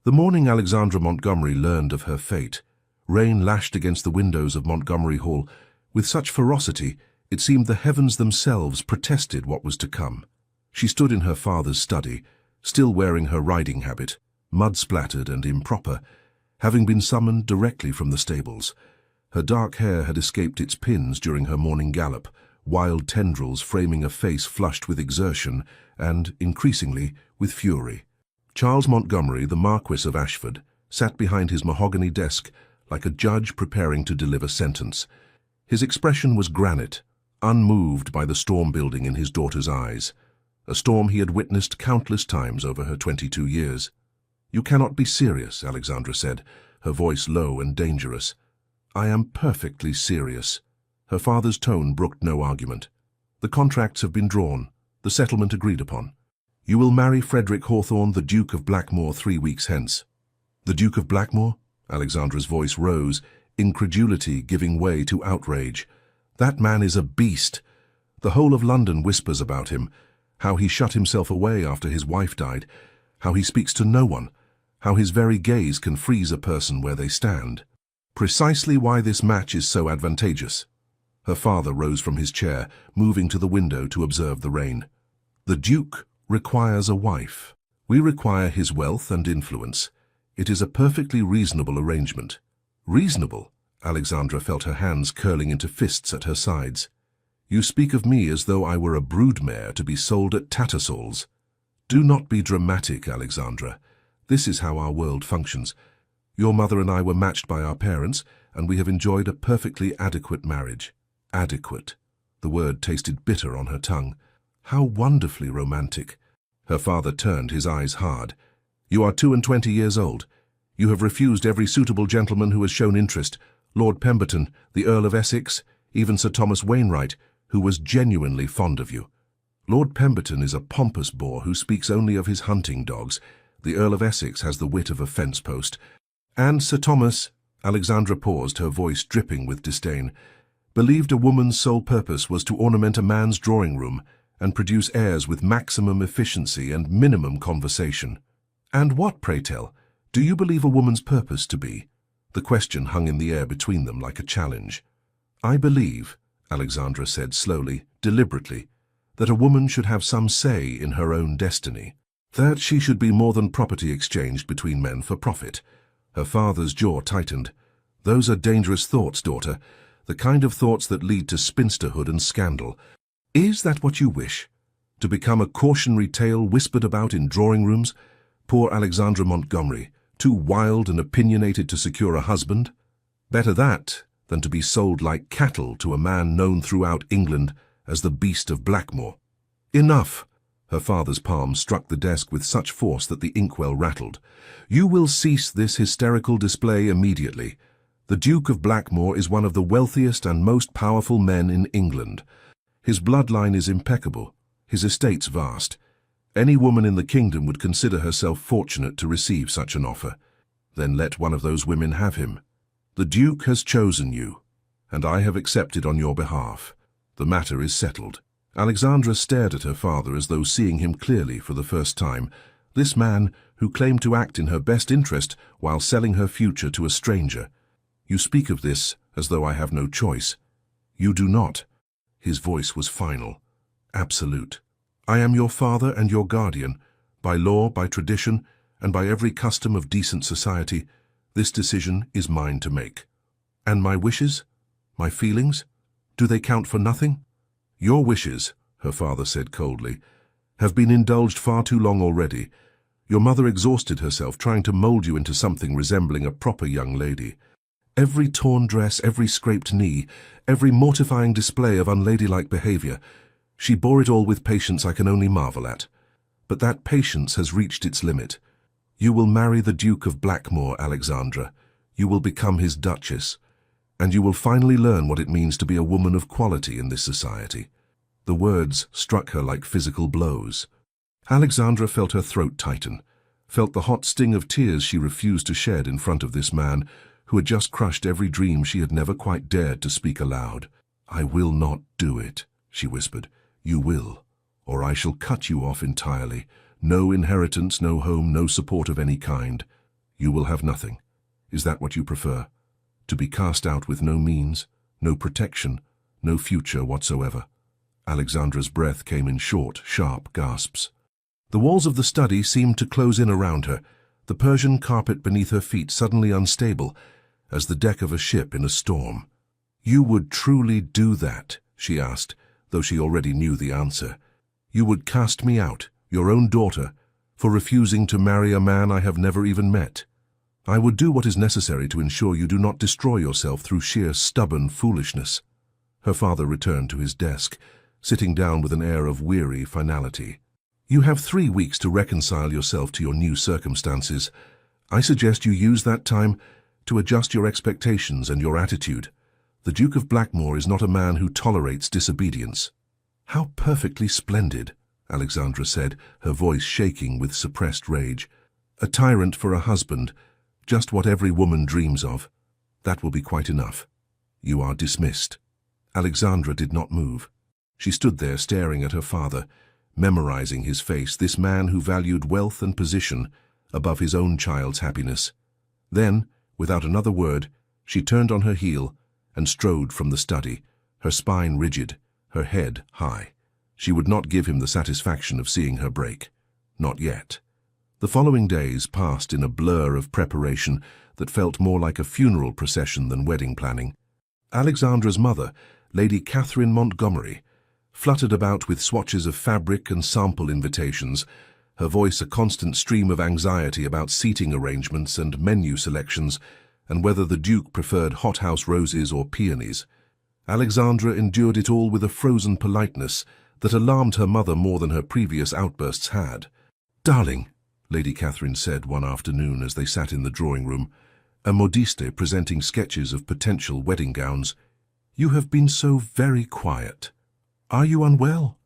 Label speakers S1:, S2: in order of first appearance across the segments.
S1: The morning Alexandra Montgomery learned of her fate, rain lashed against the windows of Montgomery Hall with such ferocity it seemed the heavens themselves protested what was to come. She stood in her father's study, still wearing her riding habit, mud-splattered and improper, having been summoned directly from the stables. Her dark hair had escaped its pins during her morning gallop, wild tendrils framing a face flushed with exertion and, increasingly, with fury. Charles Montgomery, the Marquis of Ashford, sat behind his mahogany desk like a judge preparing to deliver sentence. His expression was granite, unmoved by the storm building in his daughter's eyes, a storm he had witnessed countless times over her 22 years. "You cannot be serious," Alexandra said, her voice low and dangerous. "I am perfectly serious." Her father's tone brooked no argument. "The contracts have been drawn, the settlement agreed upon. You will marry Frederick Hawthorne, the Duke of Blackmore, 3 weeks hence." "The Duke of Blackmore?" Alexandra's voice rose, incredulity giving way to outrage. "That man is a beast. The whole of London whispers about him, how he shut himself away after his wife died, how he speaks to no one, how his very gaze can freeze a person where they stand. Precisely why this match is so advantageous." Her father rose from his chair, moving to the window to observe the rain. "The Duke requires a wife. We require his wealth and influence. It is a perfectly reasonable arrangement." "Reasonable?" Alexandra felt her hands curling into fists at her sides. "You speak of me as though I were a broodmare to be sold at Tattersall's." "Do not be dramatic, Alexandra. This is how our world functions. Your mother and I were matched by our parents, and we have enjoyed a perfectly adequate marriage." Adequate. The word tasted bitter on her tongue. How wonderfully romantic. Her father turned, his eyes hard. "You are 22 years old. You have refused every suitable gentleman who has shown interest. Lord Pemberton, the Earl of Essex, even Sir Thomas Wainwright, who was genuinely fond of you. Lord Pemberton is a pompous boor who speaks only of his hunting dogs. The Earl of Essex has the wit of a fence post. And Sir Thomas," Alexandra paused, her voice dripping with disdain, "believed a woman's sole purpose was to ornament a man's drawing-room and produce heirs with maximum efficiency and minimum conversation." "And what, pray tell, do you believe a woman's purpose to be?" The question hung in the air between them like a challenge. "I believe," Alexandra said slowly, deliberately, "that a woman should have some say in her own destiny. That she should be more than property exchanged between men for profit." Her father's jaw tightened. "Those are dangerous thoughts, daughter, the kind of thoughts that lead to spinsterhood and scandal. Is that what you wish? To become a cautionary tale whispered about in drawing-rooms? Poor Alexandra Montgomery, too wild and opinionated to secure a husband? Better that than to be sold like cattle to a man known throughout England as the Beast of Blackmore." "Enough!" Her father's palm struck the desk with such force that the inkwell rattled. "You will cease this hysterical display immediately. The Duke of Blackmore is one of the wealthiest and most powerful men in England. His bloodline is impeccable, his estates vast. Any woman in the kingdom would consider herself fortunate to receive such an offer. Then let one of those women have him. The Duke has chosen you, and I have accepted on your behalf. The matter is settled." Alexandra stared at her father as though seeing him clearly for the first time. This man who claimed to act in her best interest while selling her future to a stranger. "You speak of this as though I have no choice. You do not." His voice was final, absolute. "I am your father and your guardian. By law, by tradition, and by every custom of decent society, this decision is mine to make. And my wishes? My feelings? Do they count for nothing?" "Your wishes," her father said coldly, "have been indulged far too long already. Your mother exhausted herself trying to mold you into something resembling a proper young lady. Every torn dress, every scraped knee, every mortifying display of unladylike behavior, she bore it all with patience I can only marvel at. But that patience has reached its limit. You will marry the Duke of Blackmore, Alexandra. You will become his Duchess, and you will finally learn what it means to be a woman of quality in this society." The words struck her like physical blows. Alexandra felt her throat tighten, felt the hot sting of tears she refused to shed in front of this man who had just crushed every dream she had never quite dared to speak aloud. "I will not do it," she whispered. "You will, or I shall cut you off entirely. No inheritance, no home, no support of any kind." You will have nothing. Is that what you prefer? To be cast out with no means, no protection, no future whatsoever? Alexandra's breath came in short, sharp gasps. The walls of the study seemed to close in around her, the Persian carpet beneath her feet suddenly unstable, as the deck of a ship in a storm. You would truly do that? She asked, though she already knew the answer. You would cast me out, your own daughter, for refusing to marry a man I have never even met? I would do what is necessary to ensure you do not destroy yourself through sheer stubborn foolishness. Her father returned to his desk, sitting down with an air of weary finality. You have 3 weeks to reconcile yourself to your new circumstances. I suggest you use that time to adjust your expectations and your attitude. The Duke of Blackmore is not a man who tolerates disobedience. How perfectly splendid, Alexandra said, her voice shaking with suppressed rage. A tyrant for a husband, just what every woman dreams of. That will be quite enough. You are dismissed. Alexandra did not move. She stood there staring at her father, memorizing his face, this man who valued wealth and position above his own child's happiness. Then, without another word, she turned on her heel and strode from the study, her spine rigid, her head high. She would not give him the satisfaction of seeing her break. Not yet. The following days passed in a blur of preparation that felt more like a funeral procession than wedding planning. Alexandra's mother, Lady Catherine Montgomery, fluttered about with swatches of fabric and sample invitations, her voice a constant stream of anxiety about seating arrangements and menu selections, and whether the Duke preferred hothouse roses or peonies. Alexandra endured it all with a frozen politeness that alarmed her mother more than her previous outbursts had. "Darling," Lady Catherine said one afternoon as they sat in the drawing-room, a modiste presenting sketches of potential wedding gowns, "you have been so very quiet. Are you unwell?"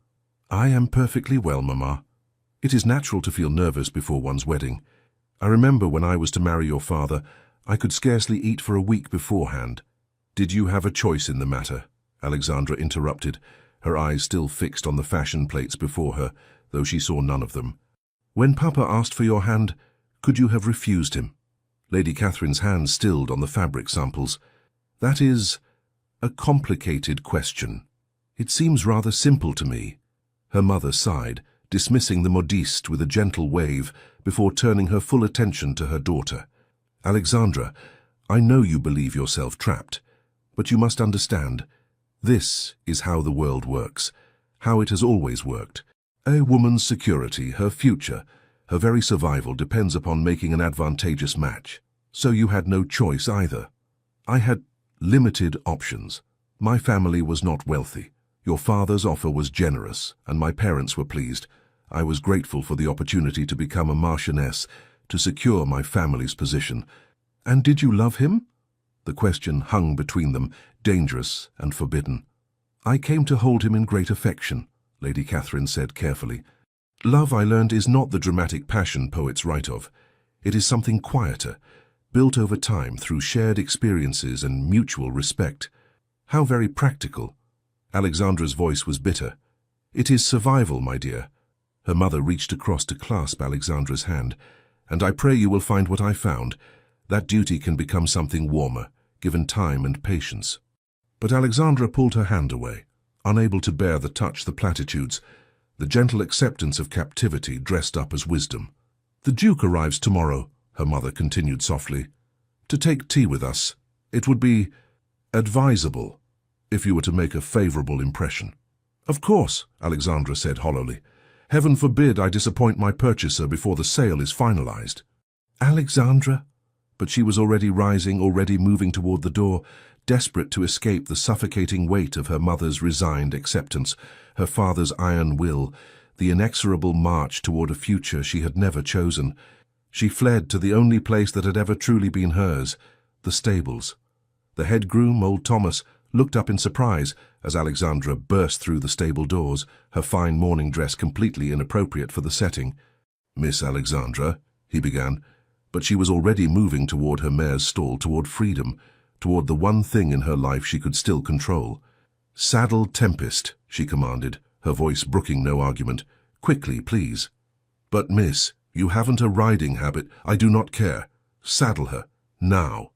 S1: "I am perfectly well, Mamma. It is natural to feel nervous before one's wedding. I remember when I was to marry your father, I could scarcely eat for a week beforehand." "Did you have a choice in the matter?" Alexandra interrupted, her eyes still fixed on the fashion plates before her, though she saw none of them. "When Papa asked for your hand, could you have refused him?" Lady Catherine's hand stilled on the fabric samples. "That is a complicated question. It seems rather simple to me." Her mother sighed, dismissing the modiste with a gentle wave before turning her full attention to her daughter. "Alexandra, I know you believe yourself trapped, but you must understand, this is how the world works, how it has always worked. A woman's security, her future, her very survival depends upon making an advantageous match. So you had no choice either. I had limited options. My family was not wealthy. Your father's offer was generous, and my parents were pleased. I was grateful for the opportunity to become a marchioness, to secure my family's position. And did you love him?" The question hung between them, dangerous and forbidden. "I came to hold him in great affection," Lady Catherine said carefully. "Love, I learned, is not the dramatic passion poets write of. It is something quieter, built over time through shared experiences and mutual respect." "How very practical." Alexandra's voice was bitter. "It is survival, my dear." Her mother reached across to clasp Alexandra's hand. "And I pray you will find what I found. That duty can become something warmer, given time and patience." But Alexandra pulled her hand away, unable to bear the touch, the platitudes, the gentle acceptance of captivity dressed up as wisdom. "The Duke arrives tomorrow," her mother continued softly, "to take tea with us. It would be advisable if you were to make a favorable impression." "Of course," Alexandra said hollowly. "Heaven forbid I disappoint my purchaser before the sale is finalized." "Alexandra?" But she was already rising, already moving toward the door, desperate to escape the suffocating weight of her mother's resigned acceptance, her father's iron will, the inexorable march toward a future she had never chosen. She fled to the only place that had ever truly been hers, the stables. The head groom, old Thomas, looked up in surprise as Alexandra burst through the stable doors, her fine morning dress completely inappropriate for the setting. "Miss Alexandra," he began, but she was already moving toward her mare's stall, toward freedom, toward the one thing in her life she could still control. "Saddle Tempest," she commanded, her voice brooking no argument. "Quickly, please." "But miss, you haven't a riding habit." "I do not care. Saddle her, now."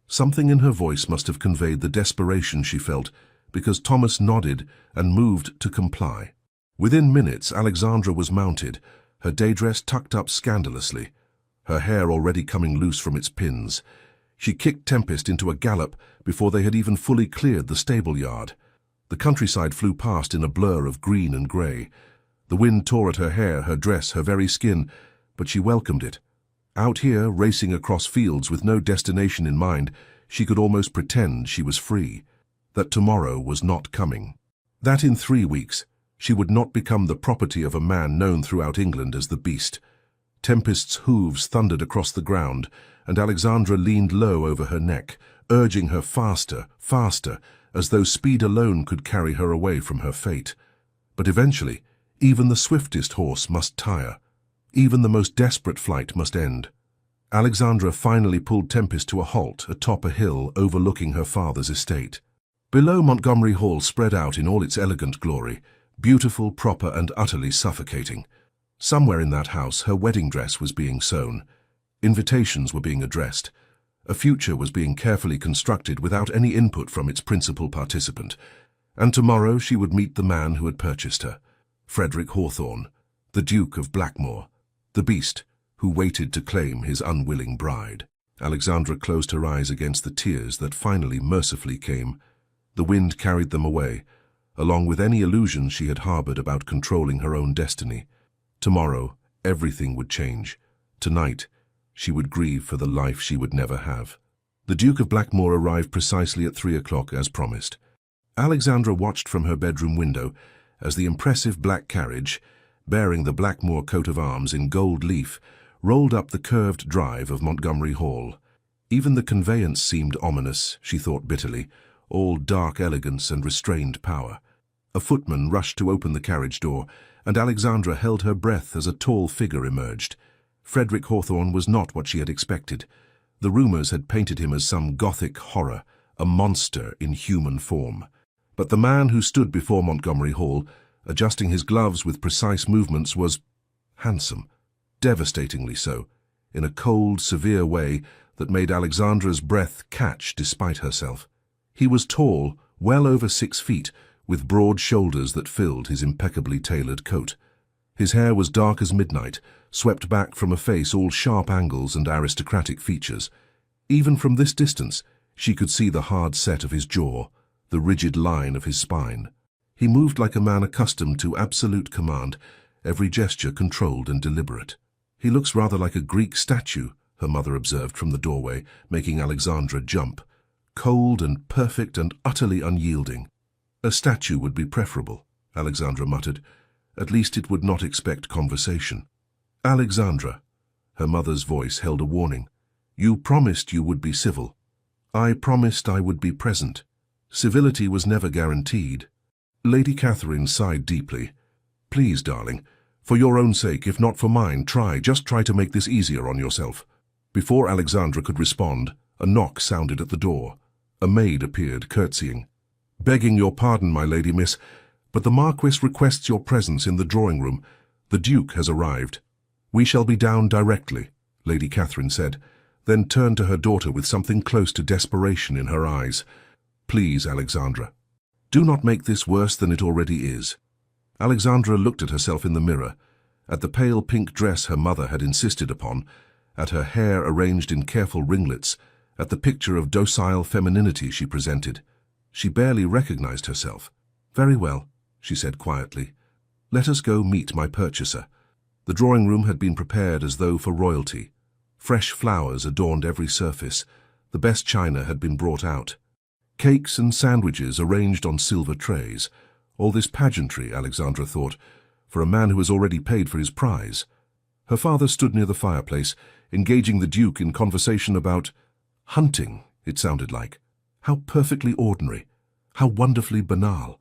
S1: Something in her voice must have conveyed the desperation she felt, because Thomas nodded and moved to comply. Within minutes, Alexandra was mounted, her day dress tucked up scandalously, her hair already coming loose from its pins. She kicked Tempest into a gallop before they had even fully cleared the stable yard. The countryside flew past in a blur of green and grey. The wind tore at her hair, her dress, her very skin, but she welcomed it. Out here, racing across fields with no destination in mind, she could almost pretend she was free, that tomorrow was not coming, that in 3 weeks she would not become the property of a man known throughout England as the Beast. Tempest's hooves thundered across the ground, and Alexandra leaned low over her neck, urging her faster, faster, as though speed alone could carry her away from her fate. But eventually, even the swiftest horse must tire. Even the most desperate flight must end. Alexandra finally pulled Tempest to a halt atop a hill overlooking her father's estate. Below, Montgomery Hall spread out in all its elegant glory, beautiful, proper, and utterly suffocating. Somewhere in that house her wedding dress was being sewn. Invitations were being addressed. A future was being carefully constructed without any input from its principal participant. And tomorrow she would meet the man who had purchased her, Frederick Hawthorne, the Duke of Blackmore, the Beast who waited to claim his unwilling bride. Alexandra closed her eyes against the tears that finally mercifully came. The wind carried them away, along with any illusions she had harbored about controlling her own destiny. Tomorrow, everything would change. Tonight, she would grieve for the life she would never have. The Duke of Blackmore arrived precisely at 3 o'clock as promised. Alexandra watched from her bedroom window as the impressive black carriage, bearing the Blackmore coat of arms in gold leaf, rolled up the curved drive of Montgomery Hall. Even the conveyance seemed ominous, she thought bitterly, all dark elegance and restrained power. A footman rushed to open the carriage door, and Alexandra held her breath as a tall figure emerged. Frederick Hawthorne was not what she had expected. The rumours had painted him as some Gothic horror, a monster in human form. But the man who stood before Montgomery Hall, adjusting his gloves with precise movements, was handsome, devastatingly so, in a cold, severe way that made Alexandra's breath catch despite herself. He was tall, well over 6 feet, with broad shoulders that filled his impeccably tailored coat. His hair was dark as midnight, swept back from a face all sharp angles and aristocratic features. Even from this distance, she could see the hard set of his jaw, the rigid line of his spine. He moved like a man accustomed to absolute command, every gesture controlled and deliberate. "He looks rather like a Greek statue," her mother observed from the doorway, making Alexandra jump. "Cold and perfect and utterly unyielding." "A statue would be preferable," Alexandra muttered. "At least it would not expect conversation." "Alexandra," her mother's voice held a warning. "You promised you would be civil." "I promised I would be present." Civility was never guaranteed. Lady Catherine sighed deeply. "Please, darling, for your own sake, if not for mine, just try to make this easier on yourself." Before Alexandra could respond, a knock sounded at the door. A maid appeared, curtsying. "Begging your pardon, my lady, miss, but the Marquis requests your presence in the drawing-room. The Duke has arrived." "We shall be down directly," Lady Catherine said, then turned to her daughter with something close to desperation in her eyes. "Please, Alexandra, do not make this worse than it already is." Alexandra looked at herself in the mirror, at the pale pink dress her mother had insisted upon, at her hair arranged in careful ringlets, at the picture of docile femininity she presented. She barely recognized herself. "Very well," she said quietly. "Let us go meet my purchaser." The drawing-room had been prepared as though for royalty. Fresh flowers adorned every surface. The best china had been brought out. Cakes and sandwiches arranged on silver trays. All this pageantry, Alexandra thought, for a man who has already paid for his prize. Her father stood near the fireplace, engaging the Duke in conversation about hunting, it sounded like. How perfectly ordinary, how wonderfully banal,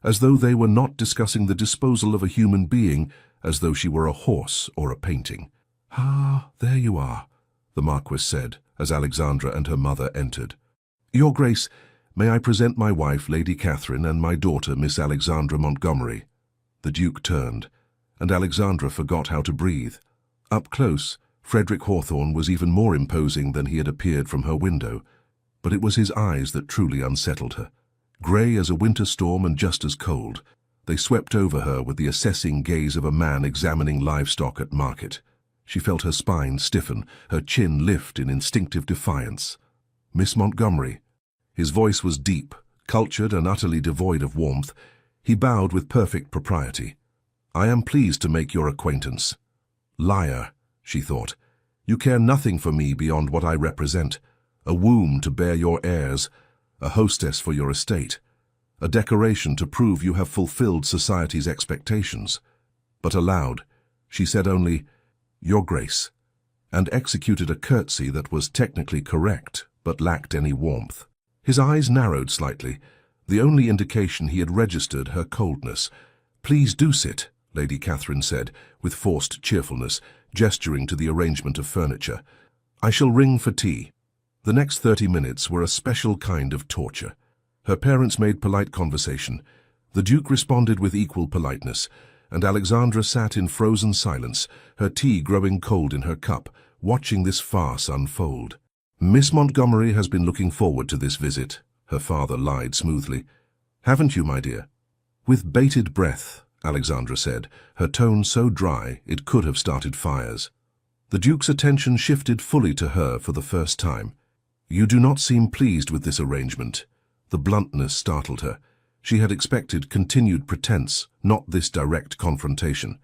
S1: as though they were not discussing the disposal of a human being, as though she were a horse or a painting. "Ah, there you are," the Marquis said, as Alexandra and her mother entered. "Your Grace, may I present my wife, Lady Catherine, and my daughter, Miss Alexandra Montgomery?" The Duke turned, and Alexandra forgot how to breathe. Up close, Frederick Hawthorne was even more imposing than he had appeared from her window, but it was his eyes that truly unsettled her. Grey as a winter storm and just as cold, they swept over her with the assessing gaze of a man examining livestock at market. She felt her spine stiffen, her chin lift in instinctive defiance. "Miss Montgomery." His voice was deep, cultured and utterly devoid of warmth. He bowed with perfect propriety. "I am pleased to make your acquaintance." Liar, she thought. "You care nothing for me beyond what I represent. A womb to bear your heirs, a hostess for your estate, a decoration to prove you have fulfilled society's expectations." But aloud, she said only, "Your Grace," and executed a curtsy that was technically correct, but lacked any warmth. His eyes narrowed slightly, the only indication he had registered her coldness. "Please do sit," Lady Catherine said, with forced cheerfulness, gesturing to the arrangement of furniture. "I shall ring for tea." The next 30 minutes were a special kind of torture. Her parents made polite conversation. The Duke responded with equal politeness, and Alexandra sat in frozen silence, her tea growing cold in her cup, watching this farce unfold. "Miss Montgomery has been looking forward to this visit," her father lied smoothly. "Haven't you, my dear?" With bated breath, Alexandra said, her tone so dry it could have started fires. The Duke's attention shifted fully to her for the first time. "You do not seem pleased with this arrangement." The bluntness startled her. She had expected continued pretense, not this direct confrontation.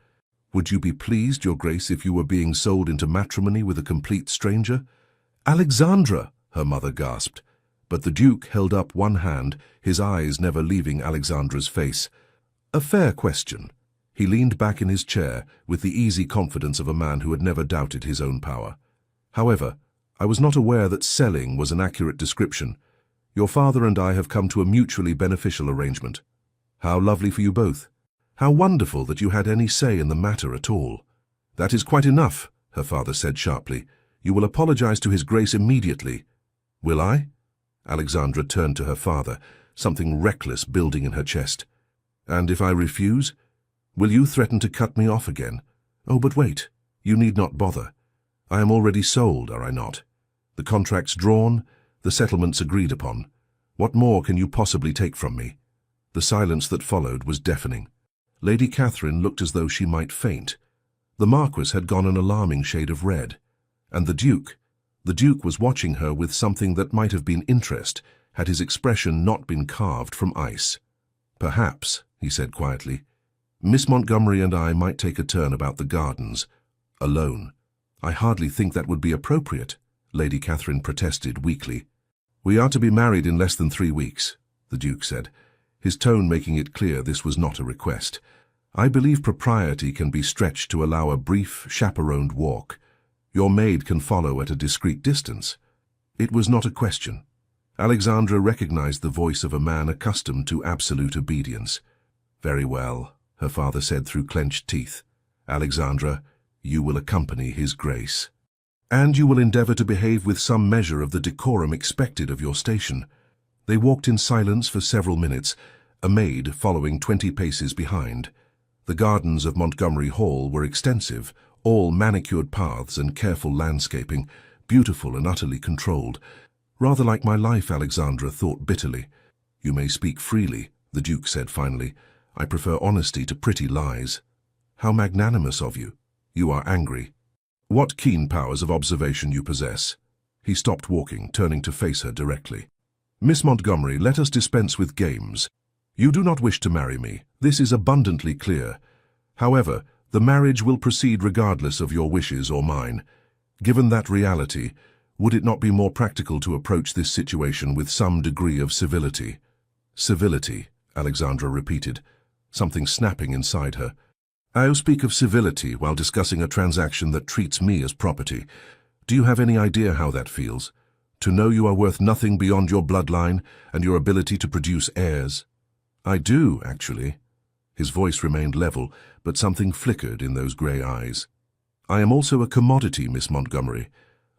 S1: "Would you be pleased, Your Grace, if you were being sold into matrimony with a complete stranger?" "Alexandra!" her mother gasped. But the Duke held up one hand, his eyes never leaving Alexandra's face. "A fair question." He leaned back in his chair with the easy confidence of a man who had never doubted his own power. "However, I was not aware that selling was an accurate description. Your father and I have come to a mutually beneficial arrangement." "How lovely for you both. How wonderful that you had any say in the matter at all." "That is quite enough," her father said sharply. "You will apologize to His Grace immediately." "Will I?" Alexandra turned to her father, something reckless building in her chest. "And if I refuse? Will you threaten to cut me off again?" "Oh, but wait. You need not bother. I am already sold, are I not? The contract's drawn, the settlements agreed upon. What more can you possibly take from me?" The silence that followed was deafening. Lady Catherine looked as though she might faint. The Marquis had gone an alarming shade of red. And the Duke was watching her with something that might have been interest, had his expression not been carved from ice. "Perhaps," he said quietly, "Miss Montgomery and I might take a turn about the gardens, alone." "I hardly think that would be appropriate," Lady Catherine protested weakly. "We are to be married in less than 3 weeks," the Duke said, his tone making it clear this was not a request. "I believe propriety can be stretched to allow a brief, chaperoned walk. Your maid can follow at a discreet distance." It was not a question. Alexandra recognized the voice of a man accustomed to absolute obedience. "Very well," her father said through clenched teeth. "Alexandra, you will accompany His Grace. And you will endeavor to behave with some measure of the decorum expected of your station." They walked in silence for several minutes, a maid following 20 paces behind. The gardens of Montgomery Hall were extensive, all manicured paths and careful landscaping, beautiful and utterly controlled. "Rather like my life," Alexandra thought bitterly. "You may speak freely," the Duke said finally. "I prefer honesty to pretty lies." "How magnanimous of you. You are angry. What keen powers of observation you possess." He stopped walking, turning to face her directly. "Miss Montgomery, let us dispense with games. You do not wish to marry me. This is abundantly clear. However, the marriage will proceed regardless of your wishes or mine. Given that reality, would it not be more practical to approach this situation with some degree of civility?" "Civility," Alexandra repeated, something snapping inside her. "I speak of civility while discussing a transaction that treats me as property. Do you have any idea how that feels? To know you are worth nothing beyond your bloodline and your ability to produce heirs?" "I do, actually." His voice remained level, but something flickered in those grey eyes. "I am also a commodity, Miss Montgomery.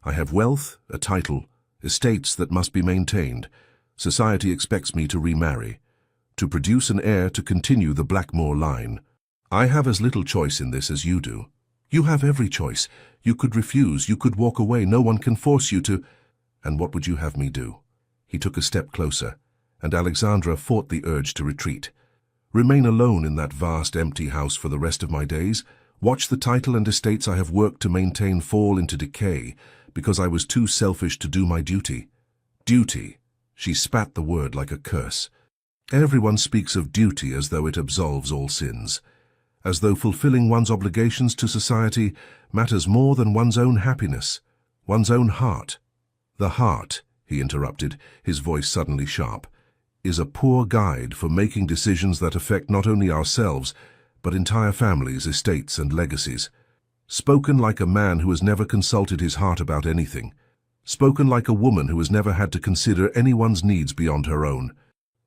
S1: I have wealth, a title, estates that must be maintained. Society expects me to remarry, to produce an heir to continue the Blackmore line. I have as little choice in this as you do." You have every choice. You could refuse, you could walk away, no one can force you to. And what would you have me do? He took a step closer, and Alexandra fought the urge to retreat. Remain alone in that vast empty house for the rest of my days, watch the title and estates I have worked to maintain fall into decay, because I was too selfish to do my duty. Duty. She spat the word like a curse. Everyone speaks of duty as though it absolves all sins, as though fulfilling one's obligations to society matters more than one's own happiness, one's own heart. The heart, he interrupted, his voice suddenly sharp, is a poor guide for making decisions that affect not only ourselves, but entire families, estates, and legacies. Spoken like a man who has never consulted his heart about anything. Spoken like a woman who has never had to consider anyone's needs beyond her own.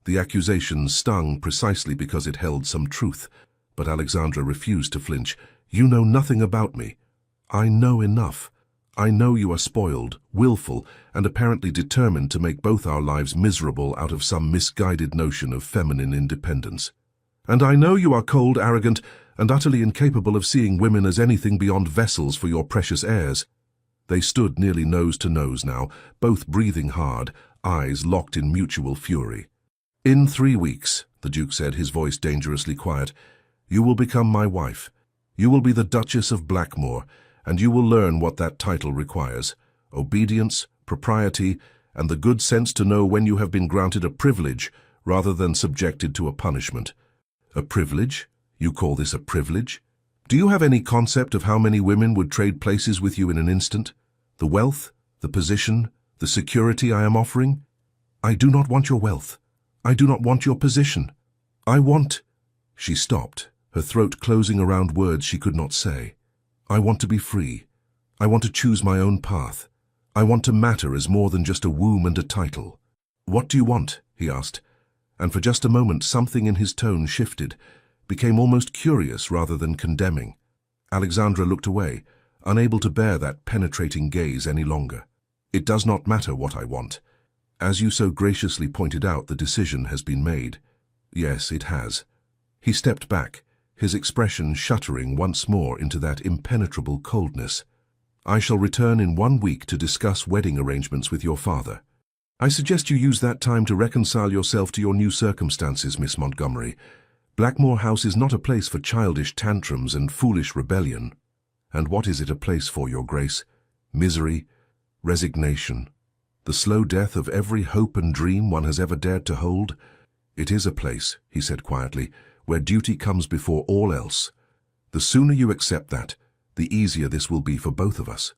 S1: The accusation stung precisely because it held some truth, but Alexandra refused to flinch. You know nothing about me. I know enough. I know you are spoiled, willful, and apparently determined to make both our lives miserable out of some misguided notion of feminine independence. And I know you are cold, arrogant, and utterly incapable of seeing women as anything beyond vessels for your precious heirs. They stood nearly nose to nose now, both breathing hard, eyes locked in mutual fury. In 3 weeks, the Duke said, his voice dangerously quiet, you will become my wife. You will be the Duchess of Blackmore, and you will learn what that title requires: obedience, propriety, and the good sense to know when you have been granted a privilege rather than subjected to a punishment. A privilege? You call this a privilege? Do you have any concept of how many women would trade places with you in an instant? The wealth, the position, the security I am offering? I do not want your wealth. I do not want your position. I want... She stopped, her throat closing around words she could not say. I want to be free. I want to choose my own path. I want to matter as more than just a womb and a title. What do you want? He asked, and for just a moment something in his tone shifted, became almost curious rather than condemning. Alexandra looked away, unable to bear that penetrating gaze any longer. It does not matter what I want. As you so graciously pointed out, the decision has been made. Yes, it has. He stepped back, his expression shuttering once more into that impenetrable coldness. I shall return in 1 week to discuss wedding arrangements with your father. I suggest you use that time to reconcile yourself to your new circumstances, Miss Montgomery. Blackmore House is not a place for childish tantrums and foolish rebellion. And what is it a place for, Your Grace? Misery, resignation, the slow death of every hope and dream one has ever dared to hold? It is a place, he said quietly, where duty comes before all else. The sooner you accept that, the easier this will be for both of us.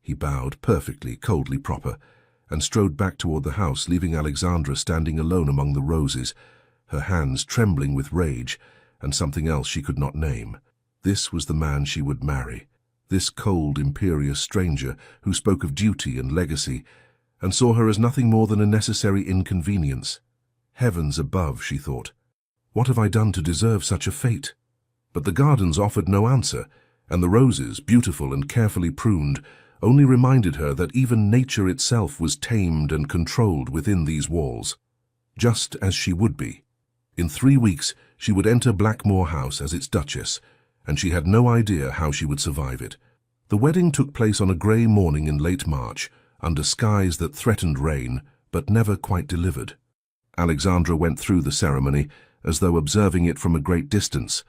S1: He bowed, perfectly, coldly proper, and strode back toward the house, leaving Alexandra standing alone among the roses, her hands trembling with rage and something else she could not name. This was the man she would marry, this cold, imperious stranger who spoke of duty and legacy, and saw her as nothing more than a necessary inconvenience. Heavens above, she thought. What have I done to deserve such a fate? But the gardens offered no answer, and the roses, beautiful and carefully pruned, only reminded her that even nature itself was tamed and controlled within these walls, just as she would be. In 3 weeks she would enter Blackmore House as its Duchess, and she had no idea how she would survive it. The wedding took place on a grey morning in late March, under skies that threatened rain, but never quite delivered. Alexandra went through the ceremony, as though observing it from a great distance.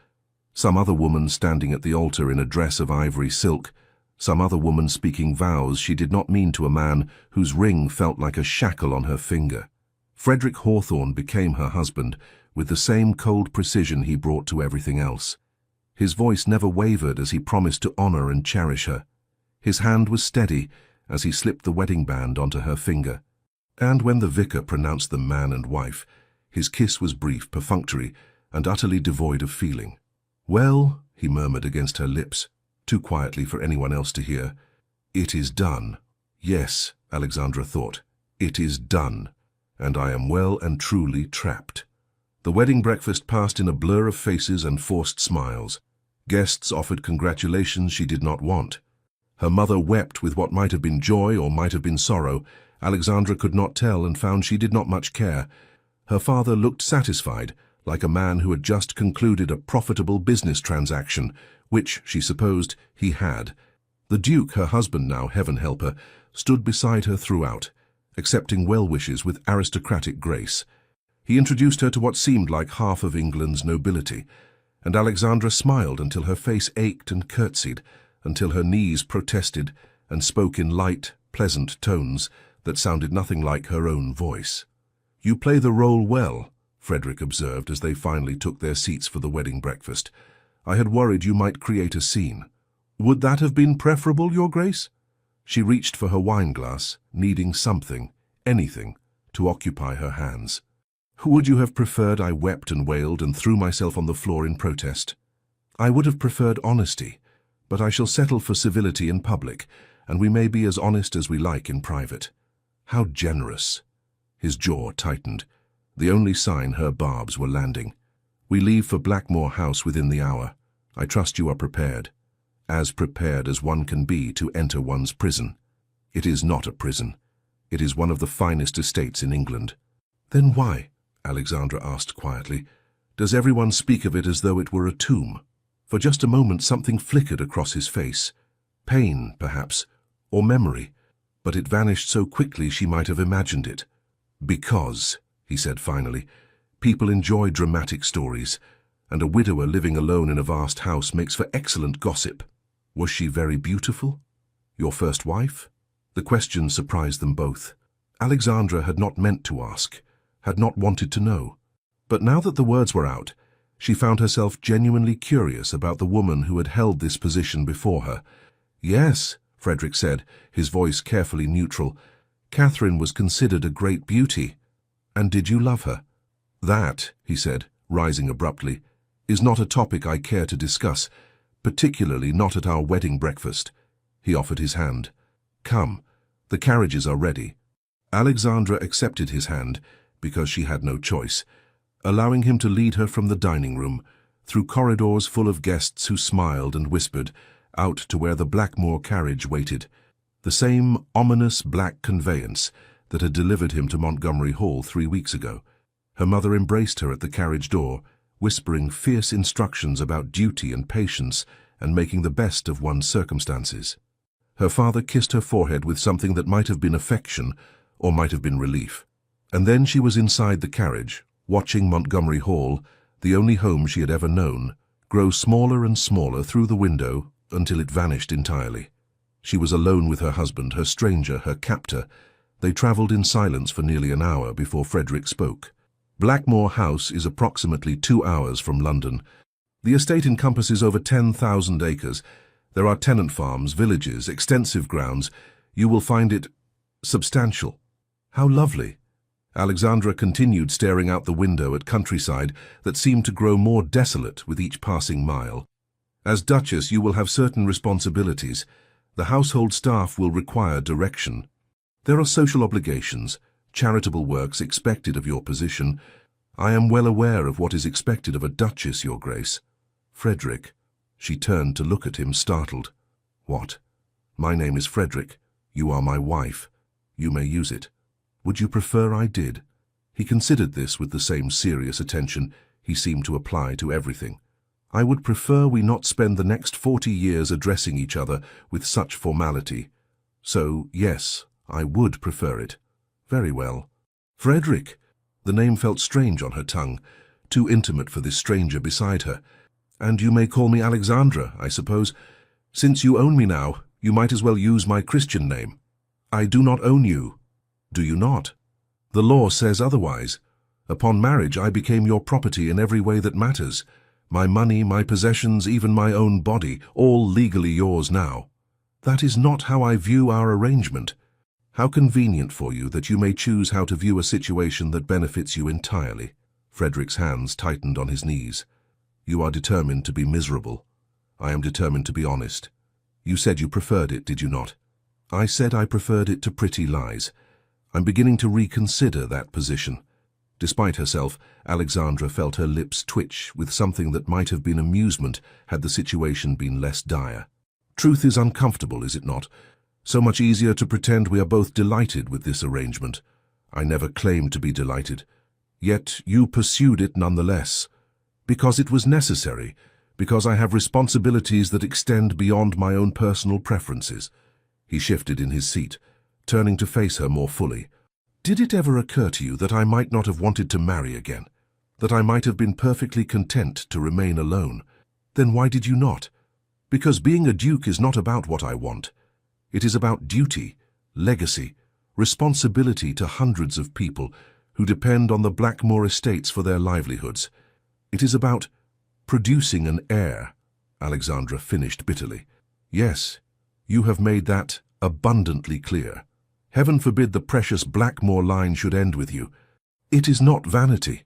S1: Some other woman standing at the altar in a dress of ivory silk, some other woman speaking vows she did not mean to a man whose ring felt like a shackle on her finger. Frederick Hawthorne became her husband, with the same cold precision he brought to everything else. His voice never wavered as he promised to honor and cherish her. His hand was steady as he slipped the wedding band onto her finger. And when the vicar pronounced them man and wife, his kiss was brief, perfunctory, and utterly devoid of feeling. Well, he murmured against her lips, too quietly for anyone else to hear. It is done. Yes, Alexandra thought, it is done, and I am well and truly trapped. The wedding breakfast passed in a blur of faces and forced smiles. Guests offered congratulations she did not want. Her mother wept with what might have been joy or might have been sorrow. Alexandra could not tell and found she did not much care. Her father looked satisfied, like a man who had just concluded a profitable business transaction, which, she supposed, he had. The Duke, her husband now, heaven help her, stood beside her throughout, accepting well-wishes with aristocratic grace. He introduced her to what seemed like half of England's nobility, and Alexandra smiled until her face ached and curtsied, until her knees protested and spoke in light, pleasant tones that sounded nothing like her own voice. "You play the role well," Frederick observed as they finally took their seats for the wedding breakfast. "I had worried you might create a scene. Would that have been preferable, Your Grace?" She reached for her wine-glass, needing something, anything, to occupy her hands. "Would you have preferred I wept and wailed and threw myself on the floor in protest?" "I would have preferred honesty, but I shall settle for civility in public, and we may be as honest as we like in private." "How generous!" His jaw tightened, the only sign her barbs were landing. "We leave for Blackmore House within the hour. I trust you are prepared. As prepared as one can be to enter one's prison." "It is not a prison. It is one of the finest estates in England." "Then why," Alexandra asked quietly, "does everyone speak of it as though it were a tomb?" For just a moment something flickered across his face. Pain, perhaps, or memory, but it vanished so quickly she might have imagined it. "Because," he said finally, "people enjoy dramatic stories, and a widower living alone in a vast house makes for excellent gossip." "Was she very beautiful? Your first wife?" The question surprised them both. Alexandra had not meant to ask, had not wanted to know. But now that the words were out, she found herself genuinely curious about the woman who had held this position before her. "Yes," Frederick said, his voice carefully neutral. "Catherine was considered a great beauty." "And did you love her?" "That," he said, rising abruptly, "is not a topic I care to discuss, particularly not at our wedding breakfast." He offered his hand. "Come, the carriages are ready." Alexandra accepted his hand, because she had no choice, allowing him to lead her from the dining room, through corridors full of guests who smiled and whispered, out to where the Blackmore carriage waited, the same ominous black conveyance that had delivered him to Montgomery Hall 3 weeks ago. Her mother embraced her at the carriage door, whispering fierce instructions about duty and patience and making the best of one's circumstances. Her father kissed her forehead with something that might have been affection or might have been relief. And then she was inside the carriage, watching Montgomery Hall, the only home she had ever known, grow smaller and smaller through the window until it vanished entirely. She was alone with her husband, her stranger, her captor. They travelled in silence for nearly an hour before Frederick spoke. "Blackmore House is approximately 2 hours from London. The estate encompasses over 10,000 acres. There are tenant farms, villages, extensive grounds. You will find it substantial." "How lovely." Alexandra continued staring out the window at countryside that seemed to grow more desolate with each passing mile. "As Duchess, you will have certain responsibilities. The household staff will require direction. There are social obligations, charitable works expected of your position. I am well aware of what is expected of a Duchess, Your Grace." "Frederick." She turned to look at him, startled. "What?" "My name is Frederick. You are my wife. You may use it. Would you prefer I did?" He considered this with the same serious attention he seemed to apply to everything. "I would prefer we not spend the next 40 years addressing each other with such formality. So, yes, I would prefer it." "Very well." "Frederick." The name felt strange on her tongue, too intimate for this stranger beside her. "And you may call me Alexandra, I suppose. Since you own me now, you might as well use my Christian name." "I do not own you." "Do you not?" "The law says otherwise. Upon marriage, I became your property in every way that matters. My money, my possessions, even my own body, all legally yours now." "That is not how I view our arrangement." "How convenient for you that you may choose how to view a situation that benefits you entirely." Frederick's hands tightened on his knees. "You are determined to be miserable. I am determined to be honest. You said you preferred it, did you not?" "I said I preferred it to pretty lies. I'm beginning to reconsider that position." Despite herself, Alexandra felt her lips twitch with something that might have been amusement had the situation been less dire. "Truth is uncomfortable, is it not? So much easier to pretend we are both delighted with this arrangement." "I never claimed to be delighted. Yet you pursued it nonetheless. Because it was necessary, because I have responsibilities that extend beyond my own personal preferences. He shifted in his seat, turning to face her more fully. Did it ever occur to you that I might not have wanted to marry again? That I might have been perfectly content to remain alone? Then why did you not? Because being a duke is not about what I want. It is about duty, legacy, responsibility to hundreds of people who depend on the Blackmore estates for their livelihoods. It is about producing an heir, Alexandra finished bitterly. Yes, you have made that abundantly clear. Heaven forbid the precious Blackmore line should end with you. It is not vanity,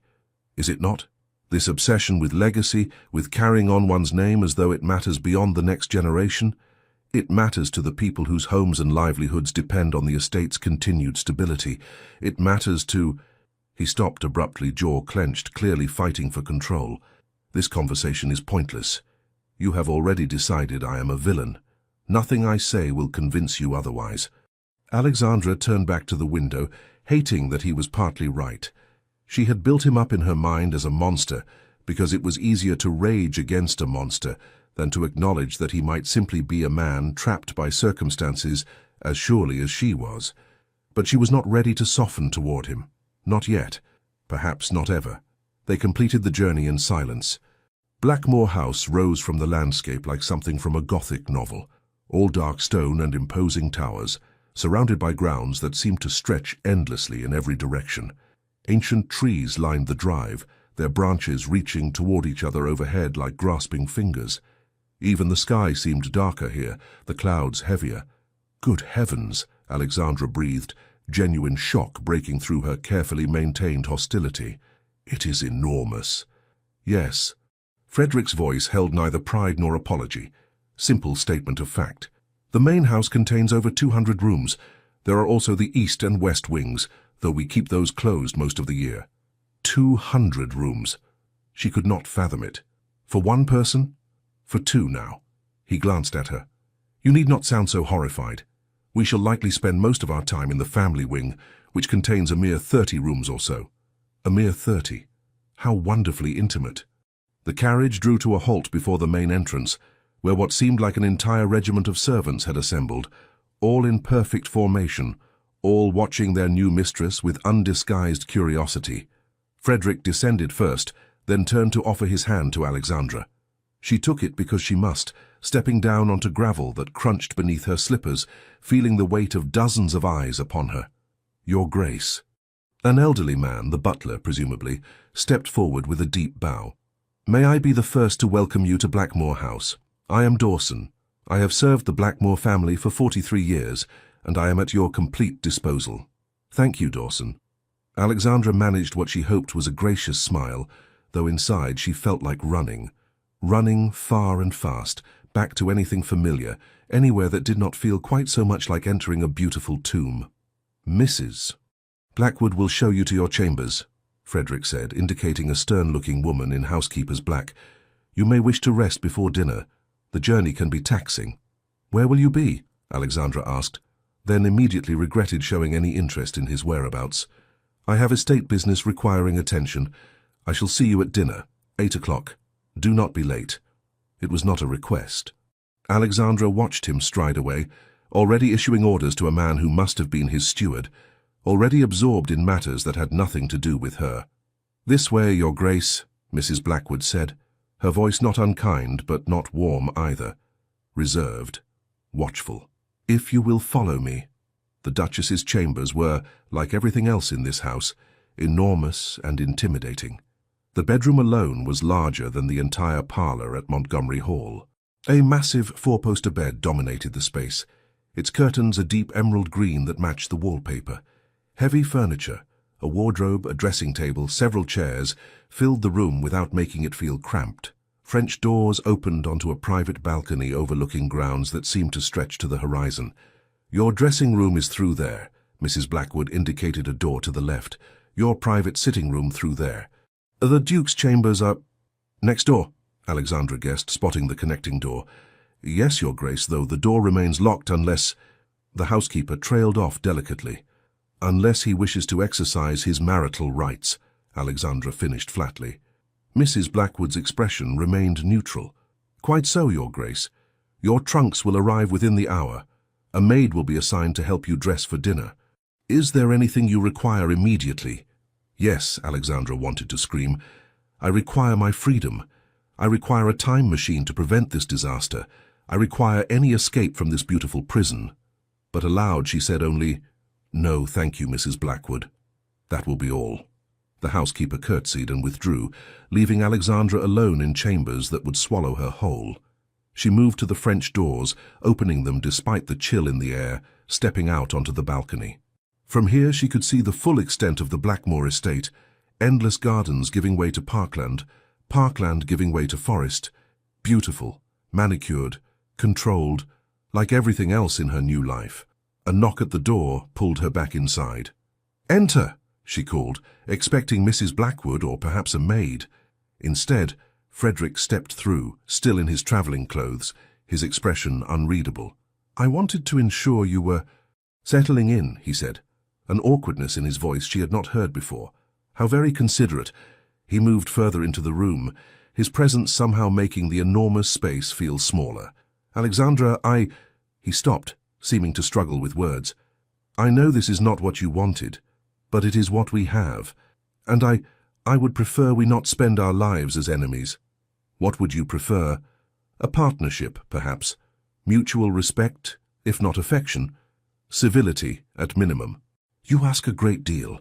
S1: is it not? This obsession with legacy, with carrying on one's name as though it matters beyond the next generation? It matters to the people whose homes and livelihoods depend on the estate's continued stability. It matters to... He stopped abruptly, jaw clenched, clearly fighting for control. This conversation is pointless. You have already decided I am a villain. Nothing I say will convince you otherwise. Alexandra turned back to the window, hating that he was partly right. She had built him up in her mind as a monster, because it was easier to rage against a monster than to acknowledge that he might simply be a man trapped by circumstances as surely as she was. But she was not ready to soften toward him. Not yet. Perhaps not ever. They completed the journey in silence. Blackmore House rose from the landscape like something from a Gothic novel, all dark stone and imposing towers, surrounded by grounds that seemed to stretch endlessly in every direction. Ancient trees lined the drive, their branches reaching toward each other overhead like grasping fingers. Even the sky seemed darker here, the clouds heavier. Good heavens, Alexandra breathed, genuine shock breaking through her carefully maintained hostility. It is enormous. Yes. Frederick's voice held neither pride nor apology. Simple statement of fact. The main house contains over 200 rooms. There are also the east and west wings, though we keep those closed most of the year. 200 rooms. She could not fathom it. For one person? For two now. He glanced at her. You need not sound so horrified. We shall likely spend most of our time in the family wing, which contains a mere 30 rooms or so. A mere 30. How wonderfully intimate. The carriage drew to a halt before the main entrance, where what seemed like an entire regiment of servants had assembled, all in perfect formation, all watching their new mistress with undisguised curiosity. Frederick descended first, then turned to offer his hand to Alexandra. She took it because she must, stepping down onto gravel that crunched beneath her slippers, feeling the weight of dozens of eyes upon her. Your Grace. An elderly man, the butler presumably, stepped forward with a deep bow. May I be the first to welcome you to Blackmore House. I am Dawson. I have served the Blackmore family for 43 years, and I am at your complete disposal. Thank you, Dawson. Alexandra managed what she hoped was a gracious smile, though inside she felt like running. Running far and fast, back to anything familiar, anywhere that did not feel quite so much like entering a beautiful tomb. Mrs. Blackwood will show you to your chambers, Frederick said, indicating a stern-looking woman in housekeeper's black. You may wish to rest before dinner. The journey can be taxing. Where will you be? Alexandra asked, then immediately regretted showing any interest in his whereabouts. I have estate business requiring attention. I shall see you at dinner, 8 o'clock. Do not be late. It was not a request. Alexandra watched him stride away, already issuing orders to a man who must have been his steward, already absorbed in matters that had nothing to do with her. This way, Your Grace, Mrs. Blackwood said, her voice not unkind but not warm either, reserved, watchful. If you will follow me. The Duchess's chambers were, like everything else in this house, enormous and intimidating. The bedroom alone was larger than the entire parlour at Montgomery Hall. A massive four-poster bed dominated the space, its curtains a deep emerald green that matched the wallpaper. Heavy furniture, a wardrobe, a dressing table, several chairs, filled the room without making it feel cramped. French doors opened onto a private balcony overlooking grounds that seemed to stretch to the horizon. Your dressing room is through there, Mrs. Blackwood indicated a door to the left. Your private sitting room through there. The Duke's chambers are... Next door, Alexandra guessed, spotting the connecting door. Yes, Your Grace, though the door remains locked unless... The housekeeper trailed off delicately. Unless he wishes to exercise his marital rights, Alexandra finished flatly. Mrs. Blackwood's expression remained neutral. Quite so, Your Grace. Your trunks will arrive within the hour. A maid will be assigned to help you dress for dinner. Is there anything you require immediately? Yes, Alexandra wanted to scream. I require my freedom. I require a time machine to prevent this disaster. I require any escape from this beautiful prison. But aloud she said only, No, thank you, Mrs. Blackwood. That will be all. The housekeeper curtsied and withdrew, leaving Alexandra alone in chambers that would swallow her whole. She moved to the French doors, opening them despite the chill in the air, stepping out onto the balcony. From here she could see the full extent of the Blackmore estate, endless gardens giving way to parkland, parkland giving way to forest, beautiful, manicured, controlled, like everything else in her new life. A knock at the door pulled her back inside. "Enter!" she called, expecting Mrs. Blackwood or perhaps a maid. Instead, Frederick stepped through, still in his travelling clothes, his expression unreadable. "I wanted to ensure you were settling in," he said, an awkwardness in his voice she had not heard before. How very considerate. He moved further into the room, his presence somehow making the enormous space feel smaller. "Alexandra, He stopped, seeming to struggle with words. "I know this is not what you wanted, but it is what we have, and I would prefer we not spend our lives as enemies." "What would you prefer?" "A partnership, perhaps. Mutual respect, if not affection. Civility, at minimum." "You ask a great deal.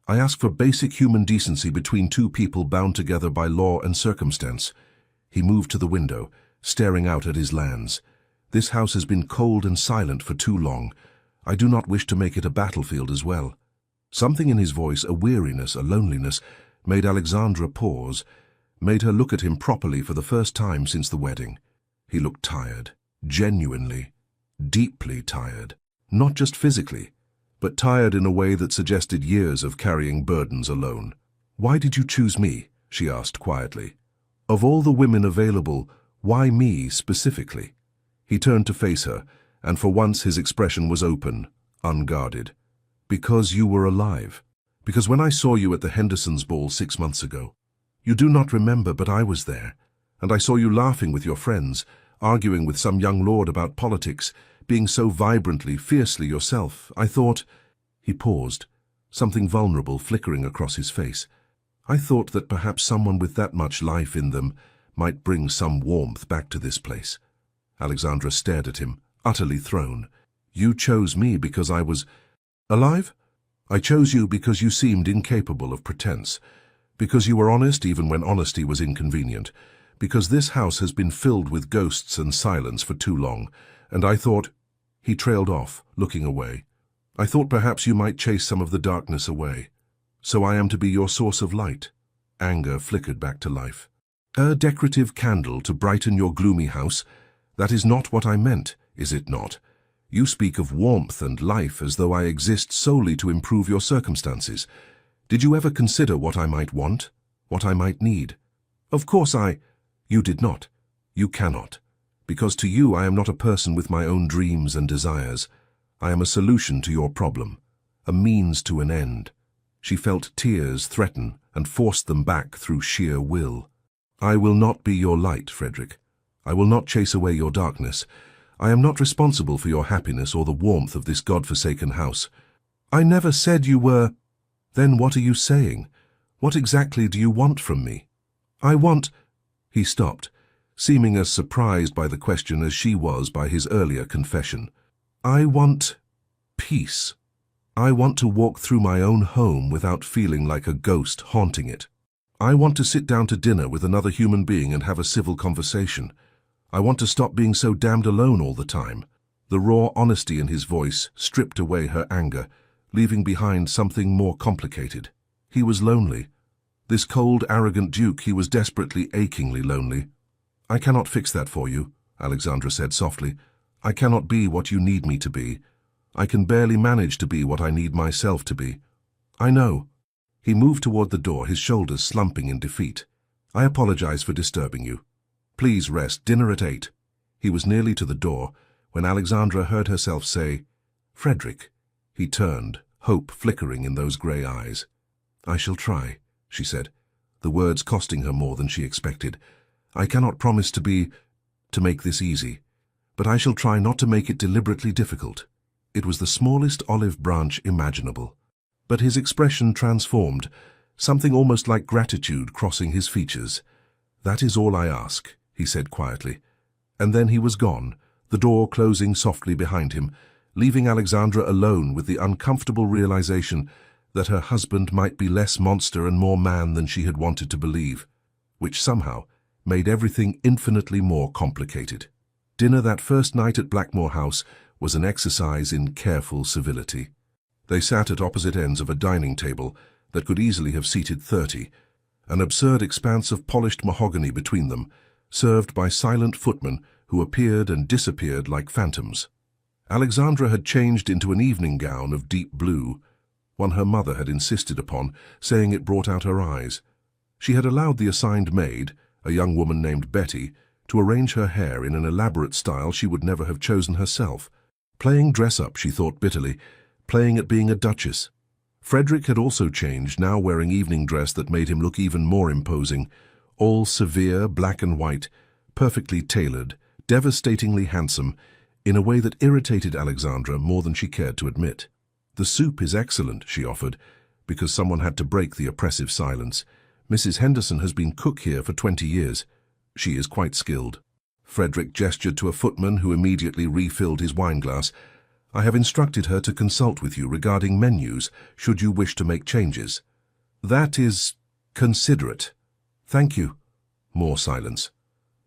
S1: I ask for basic human decency between two people bound together by law and circumstance." He moved to the window, staring out at his lands. "This house has been cold and silent for too long. I do not wish to make it a battlefield as well." Something in his voice, a weariness, a loneliness, made Alexandra pause, made her look at him properly for the first time since the wedding. He looked tired, genuinely, deeply tired. Not just physically, but tired in a way that suggested years of carrying burdens alone. "Why did you choose me?" she asked quietly. "Of all the women available, why me specifically?" He turned to face her, and for once his expression was open, unguarded. "Because you were alive. Because when I saw you at the Hendersons' ball 6 months ago, you do not remember, but I was there, and I saw you laughing with your friends, arguing with some young lord about politics, being so vibrantly, fiercely yourself. I thought—" He paused, something vulnerable flickering across his face. "I thought that perhaps someone with that much life in them might bring some warmth back to this place." Alexandra stared at him, utterly thrown. "You chose me because I was alive? I chose you because you seemed incapable of pretense, because you were honest even when honesty was inconvenient, because this house has been filled with ghosts and silence for too long, and I thought—" He trailed off, looking away. "I thought perhaps you might chase some of the darkness away. So I am to be your source of light." Anger flickered back to life. "A decorative candle to brighten your gloomy house? That is not what I meant, is it not? You speak of warmth and life as though I exist solely to improve your circumstances. Did you ever consider what I might want, what I might need?" "Of course You did not. You cannot. Because to you I am not a person with my own dreams and desires. I am a solution to your problem, a means to an end." She felt tears threaten and forced them back through sheer will. "I will not be your light, Frederick. I will not chase away your darkness. I am not responsible for your happiness or the warmth of this God-forsaken house." "I never said you were—" "Then what are you saying? What exactly do you want from me?" "I want—" He stopped, seeming as surprised by the question as she was by his earlier confession. "I want peace. I want to walk through my own home without feeling like a ghost haunting it. I want to sit down to dinner with another human being and have a civil conversation. I want to stop being so damned alone all the time." The raw honesty in his voice stripped away her anger, leaving behind something more complicated. He was lonely. This cold, arrogant duke, he was desperately, achingly lonely. "I cannot fix that for you," Alexandra said softly. "I cannot be what you need me to be. I can barely manage to be what I need myself to be." "I know." He moved toward the door, his shoulders slumping in defeat. "I apologize for disturbing you. Please rest. Dinner at 8. He was nearly to the door when Alexandra heard herself say, "Frederick." He turned, hope flickering in those grey eyes. "I shall try," she said, the words costing her more than she expected. "I cannot promise to make this easy, but I shall try not to make it deliberately difficult." It was the smallest olive branch imaginable. But his expression transformed, something almost like gratitude crossing his features. "That is all I ask," he said quietly. And then he was gone, the door closing softly behind him, leaving Alexandra alone with the uncomfortable realization that her husband might be less monster and more man than she had wanted to believe, which somehow made everything infinitely more complicated. Dinner that first night at Blackmore House was an exercise in careful civility. They sat at opposite ends of a dining table that could easily have seated 30, an absurd expanse of polished mahogany between them, served by silent footmen who appeared and disappeared like phantoms. Alexandra had changed into an evening gown of deep blue, one her mother had insisted upon, saying it brought out her eyes. She had allowed the assigned maid, a young woman named Betty, to arrange her hair in an elaborate style she would never have chosen herself. Playing dress-up, she thought bitterly, playing at being a duchess. Frederick had also changed, now wearing evening dress that made him look even more imposing, all severe, black and white, perfectly tailored, devastatingly handsome, in a way that irritated Alexandra more than she cared to admit. "The soup is excellent," she offered, because someone had to break the oppressive silence. "Mrs. Henderson has been cook here for 20 years. She is quite skilled." Frederick gestured to a footman who immediately refilled his wineglass. "I have instructed her to consult with you regarding menus, should you wish to make changes." "That is considerate. Thank you." More silence.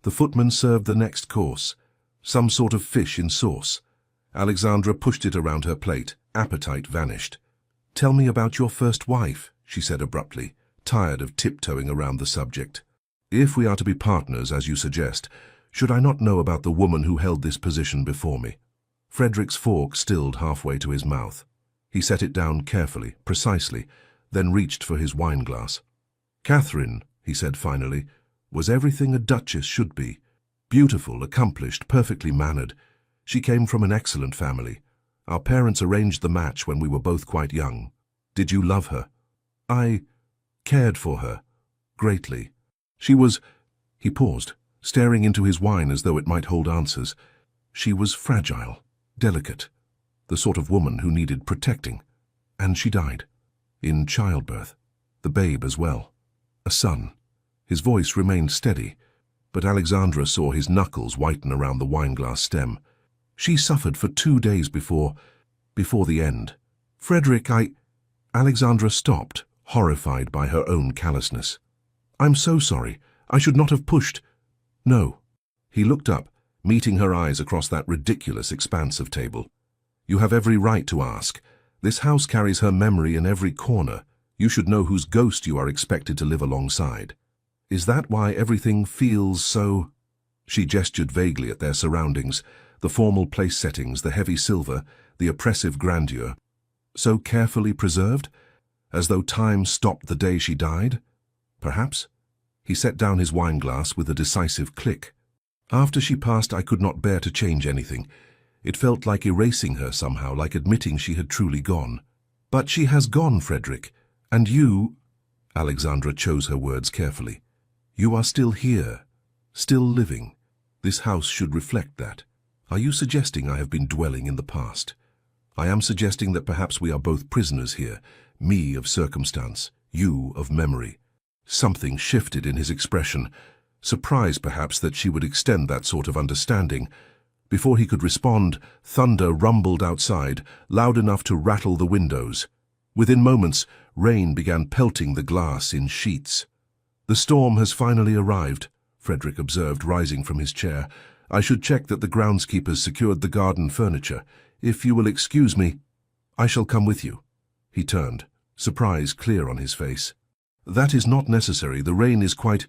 S1: The footman served the next course, some sort of fish in sauce. Alexandra pushed it around her plate. Appetite vanished. "Tell me about your first wife," she said abruptly, tired of tiptoeing around the subject. "If we are to be partners, as you suggest, should I not know about the woman who held this position before me?" Frederick's fork stilled halfway to his mouth. He set it down carefully, precisely, then reached for his wineglass. "Catherine," he said finally, "was everything a duchess should be. Beautiful, accomplished, perfectly mannered. She came from an excellent family. Our parents arranged the match when we were both quite young. Did you love her?" "I cared for her. Greatly. She was—" He paused, staring into his wine as though it might hold answers. "She was fragile, delicate, the sort of woman who needed protecting. And she died. In childbirth. The babe as well. A son." His voice remained steady, but Alexandra saw his knuckles whiten around the wineglass stem. "She suffered for 2 days before the end." "Frederick, Alexandra stopped, horrified by her own callousness. "I'm so sorry. I should not have pushed—" "No." He looked up, meeting her eyes across that ridiculous expanse of table. "You have every right to ask. This house carries her memory in every corner. You should know whose ghost you are expected to live alongside. Is that why everything feels so—" She gestured vaguely at their surroundings, the formal place settings, the heavy silver, the oppressive grandeur. "So carefully preserved? As though time stopped the day she died? Perhaps?" He set down his wineglass with a decisive click. "After she passed, I could not bear to change anything. It felt like erasing her somehow, like admitting she had truly gone." "But she has gone, Frederick. And you—" Alexandra chose her words carefully. "You are still here, still living. This house should reflect that. Are you suggesting I have been dwelling in the past? I am suggesting that perhaps we are both prisoners here, me of circumstance, you of memory." Something shifted in his expression, surprised perhaps that she would extend that sort of understanding. Before he could respond, thunder rumbled outside, loud enough to rattle the windows. Within moments, rain began pelting the glass in sheets. "The storm has finally arrived," Frederick observed, rising from his chair. "I should check that the groundskeepers secured the garden furniture. If you will excuse me, I shall come with you." He turned, surprise clear on his face. "That is not necessary. The rain is quite—"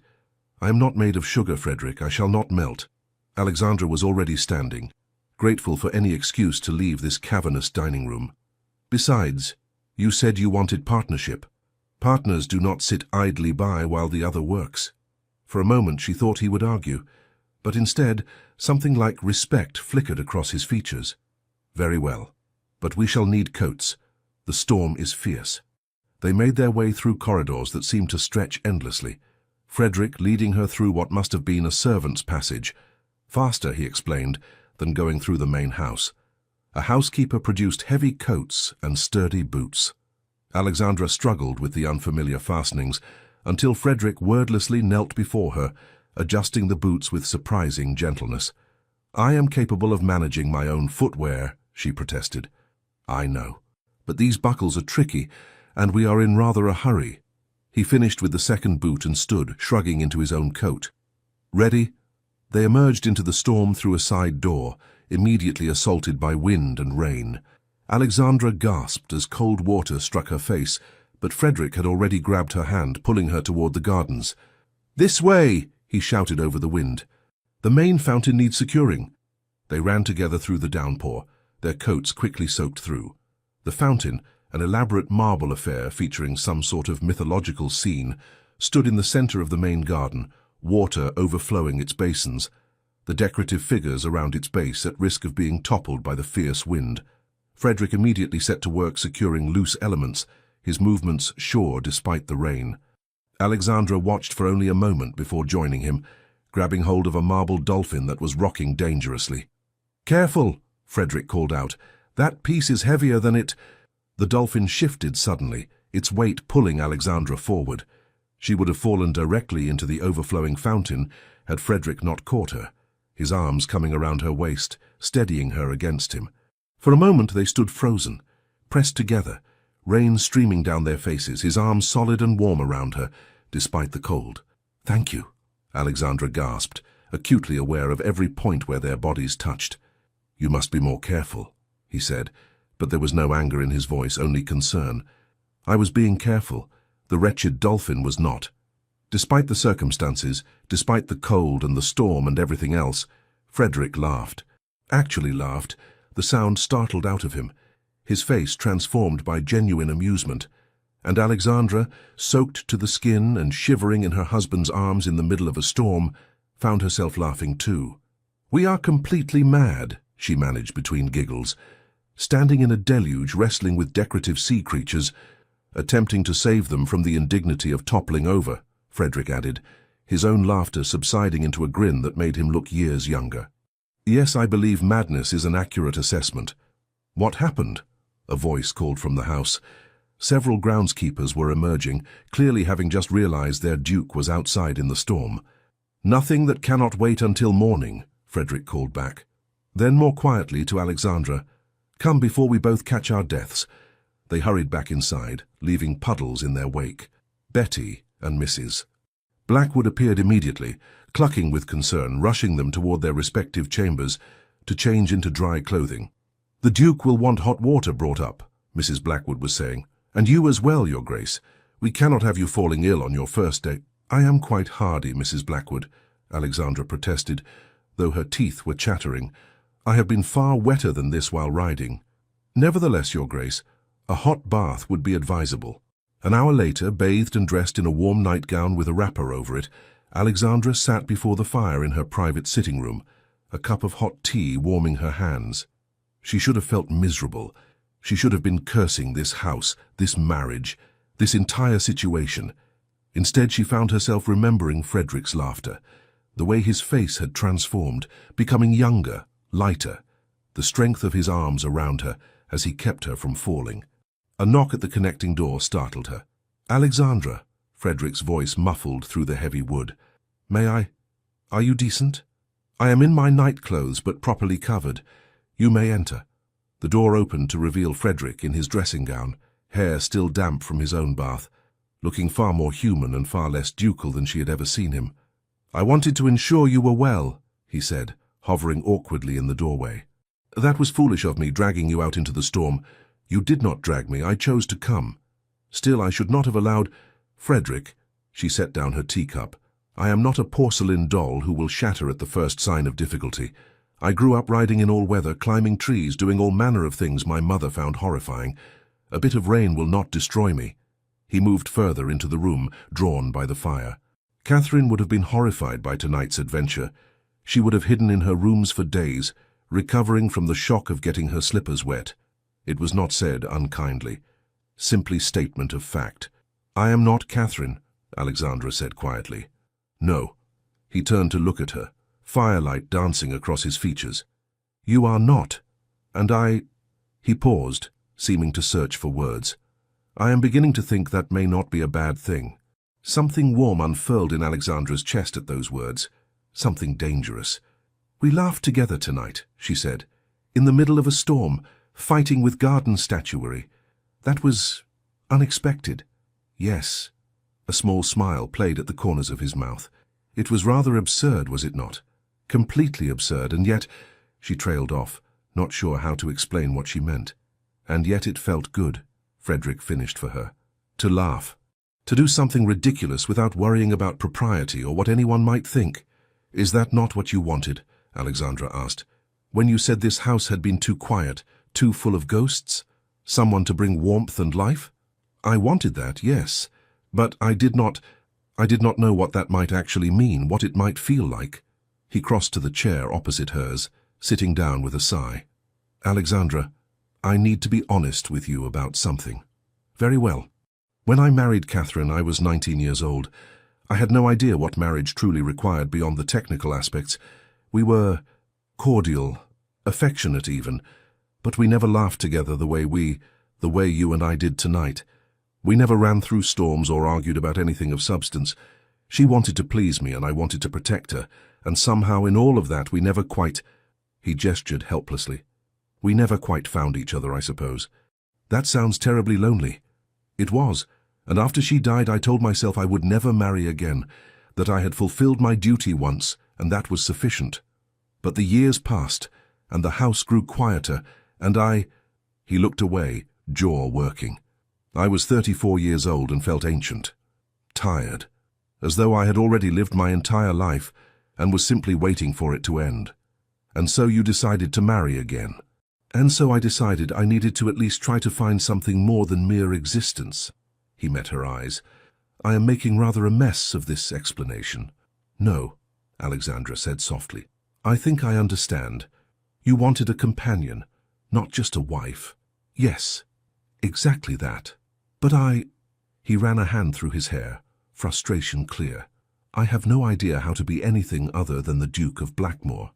S1: "I am not made of sugar, Frederick. I shall not melt." Alexandra was already standing, grateful for any excuse to leave this cavernous dining room. "Besides, you said you wanted partnership. Partners do not sit idly by while the other works." For a moment she thought he would argue, but instead something like respect flickered across his features. "Very well, but we shall need coats. The storm is fierce." They made their way through corridors that seemed to stretch endlessly, Frederick leading her through what must have been a servant's passage. Faster, he explained, than going through the main house. A housekeeper produced heavy coats and sturdy boots. Alexandra struggled with the unfamiliar fastenings until Frederick wordlessly knelt before her, adjusting the boots with surprising gentleness. "I am capable of managing my own footwear," she protested. "I know. But these buckles are tricky, and we are in rather a hurry." He finished with the second boot and stood, shrugging into his own coat. "Ready?" They emerged into the storm through a side door, immediately assaulted by wind and rain. Alexandra gasped as cold water struck her face, but Frederick had already grabbed her hand, pulling her toward the gardens. "This way!" he shouted over the wind. "The main fountain needs securing." They ran together through the downpour, their coats quickly soaked through. The fountain, an elaborate marble affair featuring some sort of mythological scene, stood in the center of the main garden, water overflowing its basins, the decorative figures around its base at risk of being toppled by the fierce wind. Frederick immediately set to work securing loose elements, his movements sure despite the rain. Alexandra watched for only a moment before joining him, grabbing hold of a marble dolphin that was rocking dangerously. "Careful!" Frederick called out. "That piece is heavier than it—" The dolphin shifted suddenly, its weight pulling Alexandra forward. She would have fallen directly into the overflowing fountain had Frederick not caught her, his arms coming around her waist, steadying her against him. For a moment they stood frozen, pressed together, rain streaming down their faces, his arms solid and warm around her, despite the cold. "Thank you," Alexandra gasped, acutely aware of every point where their bodies touched. "You must be more careful," he said, but there was no anger in his voice, only concern. "I was being careful. The wretched dolphin was not." Despite the circumstances, despite the cold and the storm and everything else, Frederick laughed. Actually laughed. The sound startled out of him, his face transformed by genuine amusement. And Alexandra, soaked to the skin and shivering in her husband's arms in the middle of a storm, found herself laughing too. "We are completely mad," she managed between giggles. "Standing in a deluge, wrestling with decorative sea creatures, attempting to save them from the indignity of toppling over," Frederick added, his own laughter subsiding into a grin that made him look years younger. "Yes, I believe madness is an accurate assessment." "What happened?" a voice called from the house. Several groundskeepers were emerging, clearly having just realized their duke was outside in the storm. "Nothing that cannot wait until morning," Frederick called back. Then more quietly to Alexandra, "Come before we both catch our deaths." They hurried back inside, leaving puddles in their wake. Betty and Mrs. Blackwood appeared immediately, clucking with concern, rushing them toward their respective chambers to change into dry clothing. "The Duke will want hot water brought up," Mrs. Blackwood was saying. "And you as well, Your Grace. We cannot have you falling ill on your first day." "I am quite hardy, Mrs. Blackwood," Alexandra protested, though her teeth were chattering. "I have been far wetter than this while riding." "Nevertheless, Your Grace, a hot bath would be advisable." An hour later, bathed and dressed in a warm nightgown with a wrapper over it, Alexandra sat before the fire in her private sitting room, a cup of hot tea warming her hands. She should have felt miserable. She should have been cursing this house, this marriage, this entire situation. Instead, she found herself remembering Frederick's laughter, the way his face had transformed, becoming younger, lighter, the strength of his arms around her as he kept her from falling. A knock at the connecting door startled her. "Alexandra," Frederick's voice muffled through the heavy wood. "May I? Are you decent? I am in my night clothes but properly covered. You may enter." The door opened to reveal Frederick in his dressing gown, hair still damp from his own bath, looking far more human and far less ducal than she had ever seen him. "I wanted to ensure you were well," he said, hovering awkwardly in the doorway. "That was foolish of me, dragging you out into the storm. You did not drag me, I chose to come. Still, I should not have allowed—" "Frederick," she set down her teacup, "I am not a porcelain doll who will shatter at the first sign of difficulty. I grew up riding in all weather, climbing trees, doing all manner of things my mother found horrifying. A bit of rain will not destroy me." He moved further into the room, drawn by the fire. Catherine would have been horrified by tonight's adventure. She would have hidden in her rooms for days, recovering from the shock of getting her slippers wet. It was not said unkindly. simply statement of fact. "I am not Catherine," Alexandra said quietly. "No." He turned to look at her, firelight dancing across his features. "You are not. And I—" He paused, seeming to search for words. "I am beginning to think that may not be a bad thing." Something warm unfurled in Alexandra's chest at those words. Something dangerous. "We laughed together tonight," she said, "in the middle of a storm, fighting with garden statuary. That was unexpected." "Yes." A small smile played at the corners of his mouth. "It was rather absurd, was it not? Completely absurd, and yet—" She trailed off, not sure how to explain what she meant. "And yet it felt good," Frederick finished for her. "To laugh. To do something ridiculous without worrying about propriety or what anyone might think. Is that not what you wanted?" Alexandra asked. "When you said this house had been too quiet, too full of ghosts? Someone to bring warmth and life?" "I wanted that, yes. But I did not know what that might actually mean, what it might feel like." He crossed to the chair opposite hers, sitting down with a sigh. "Alexandra, I need to be honest with you about something." "Very well. When I married Catherine, I was 19 years old. I had no idea what marriage truly required beyond the technical aspects. We were cordial, affectionate even, but we never laughed together the way you and I did tonight. We never ran through storms or argued about anything of substance. She wanted to please me and I wanted to protect her, and somehow in all of that we never quite—" He gestured helplessly. "We never quite found each other, I suppose. That sounds terribly lonely." It was, and after she died I told myself I would never marry again, that I had fulfilled my duty once, and that was sufficient. But the years passed, and the house grew quieter, and I— He looked away, jaw working. I was 34 years old and felt ancient, tired, as though I had already lived my entire life and was simply waiting for it to end. "And so you decided to marry again." "And so I decided I needed to at least try to find something more than mere existence." He met her eyes. "I am making rather a mess of this explanation." "No," Alexandra said softly. "I think I understand. You wanted a companion, not just a wife." "Yes, exactly that. But He ran a hand through his hair, frustration clear. "I have no idea how to be anything other than the Duke of Blackmore.